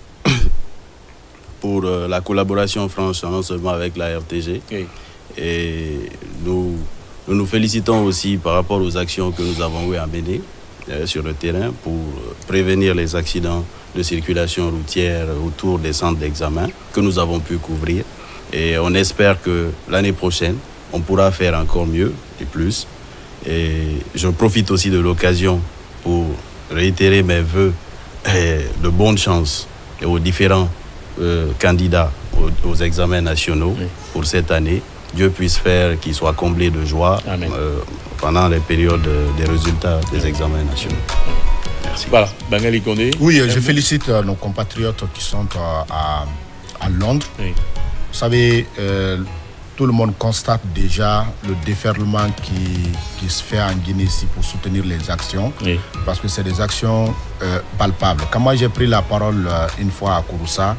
pour la collaboration franche, non seulement avec la RTG. Oui. Et nous félicitons aussi par rapport aux actions que nous avons eu à mener sur le terrain pour prévenir les accidents de circulation routière autour des centres d'examen que nous avons pu couvrir. Et on espère que l'année prochaine, on pourra faire encore mieux et plus. Et je profite aussi de l'occasion pour réitérer mes vœux de bonne chance aux différents candidats aux examens nationaux pour cette année. Dieu puisse faire qu'ils soient comblés de joie pendant les périodes des résultats des examens nationaux. Merci. Voilà, Bangali Kondé. Oui, je félicite nos compatriotes qui sont à Londres. Oui. Vous savez, tout le monde constate déjà le déferlement qui se fait en Guinée ici pour soutenir les actions, parce que c'est des actions palpables. Quand moi j'ai pris la parole une fois à Kouroussa,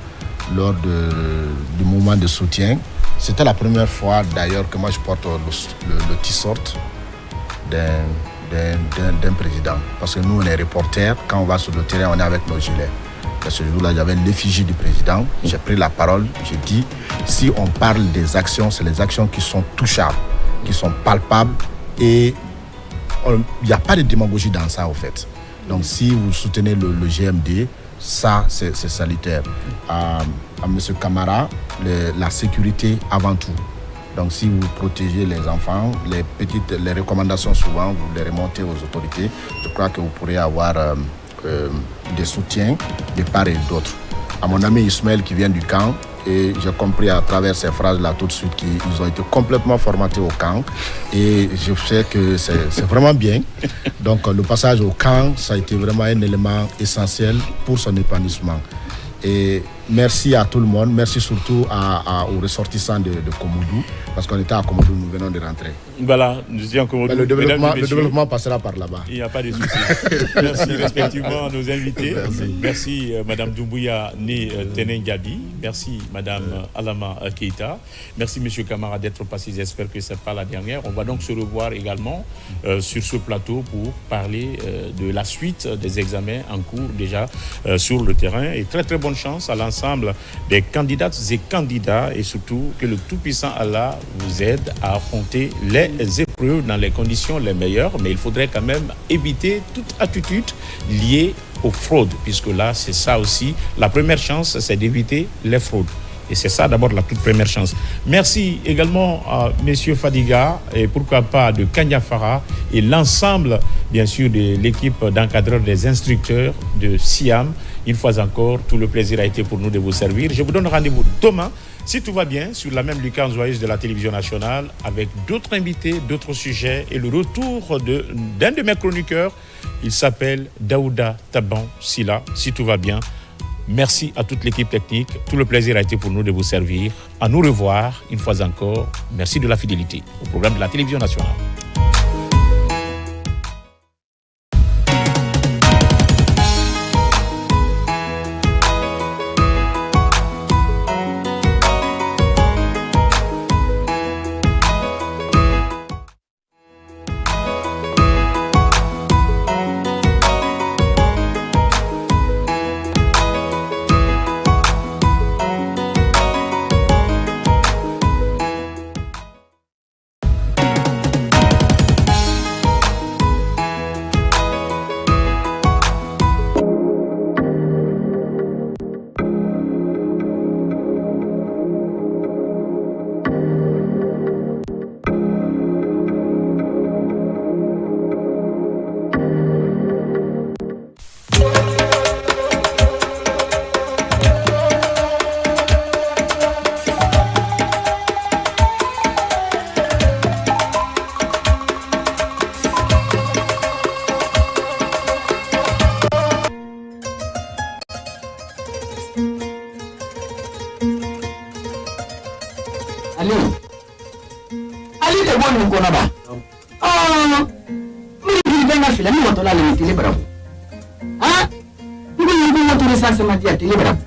lors du mouvement de soutien, c'était la première fois d'ailleurs que moi je porte le t-shirt d'un président. Parce que nous on est reporters, quand on va sur le terrain on est avec nos gilets. À ce jour-là, j'avais l'effigie du président. J'ai pris la parole. J'ai dit, si on parle des actions, c'est les actions qui sont touchables, qui sont palpables. Et il n'y a pas de démagogie dans ça, en fait. Donc, si vous soutenez le GMD, ça, c'est salutaire. À M. Camara, la sécurité avant tout. Donc, si vous protégez les enfants, les recommandations, souvent, vous les remontez aux autorités. Je crois que vous pourrez avoir des soutiens de part et d'autre. À mon ami Ismaël qui vient du camp, et j'ai compris à travers ces phrases-là tout de suite qu'ils ont été complètement formatés au camp. Et je sais que c'est vraiment bien. Donc le passage au camp, ça a été vraiment un élément essentiel pour son épanouissement. Et merci à tout le monde, merci surtout aux ressortissants de Komoudou, parce qu'on était à Komoudou, nous venons de rentrer. Voilà, nous étions à Komoudou. Le développement passera par là-bas. Il n'y a pas de souci. Merci respectivement à nos invités. Merci Madame Doumbouya Né Tenen Gabi. Merci Madame Alama Keita. Merci Monsieur Camara d'être passé. J'espère que ce n'est pas la dernière. On va donc se revoir également sur ce plateau pour parler de la suite des examens en cours déjà sur le terrain. Et très très bonne chance à l'ensemble des candidates et candidats, et surtout que le Tout-Puissant Allah vous aide à affronter les épreuves dans les conditions les meilleures, mais il faudrait quand même éviter toute attitude liée aux fraudes, puisque là c'est ça aussi, la première chance c'est d'éviter les fraudes. Et c'est ça d'abord la toute première chance. Merci également à M. Fadiga et pourquoi pas de Kandiafra et l'ensemble bien sûr de l'équipe d'encadreurs des instructeurs de Siam. Une fois encore, tout le plaisir a été pour nous de vous servir. Je vous donne rendez-vous demain, si tout va bien, sur la même lucarne joyeuse de la télévision nationale, avec d'autres invités, d'autres sujets et le retour d'un de mes chroniqueurs. Il s'appelle Daouda Taban Silla. Si tout va bien, Merci à toute l'équipe technique. Tout le plaisir a été pour nous de vous servir. À nous revoir une fois encore. Merci de la fidélité au programme de la télévision nationale. Fila ni moto la le tele bravo. Ah? Ni ko moto ni sa se ma dia tele bravo.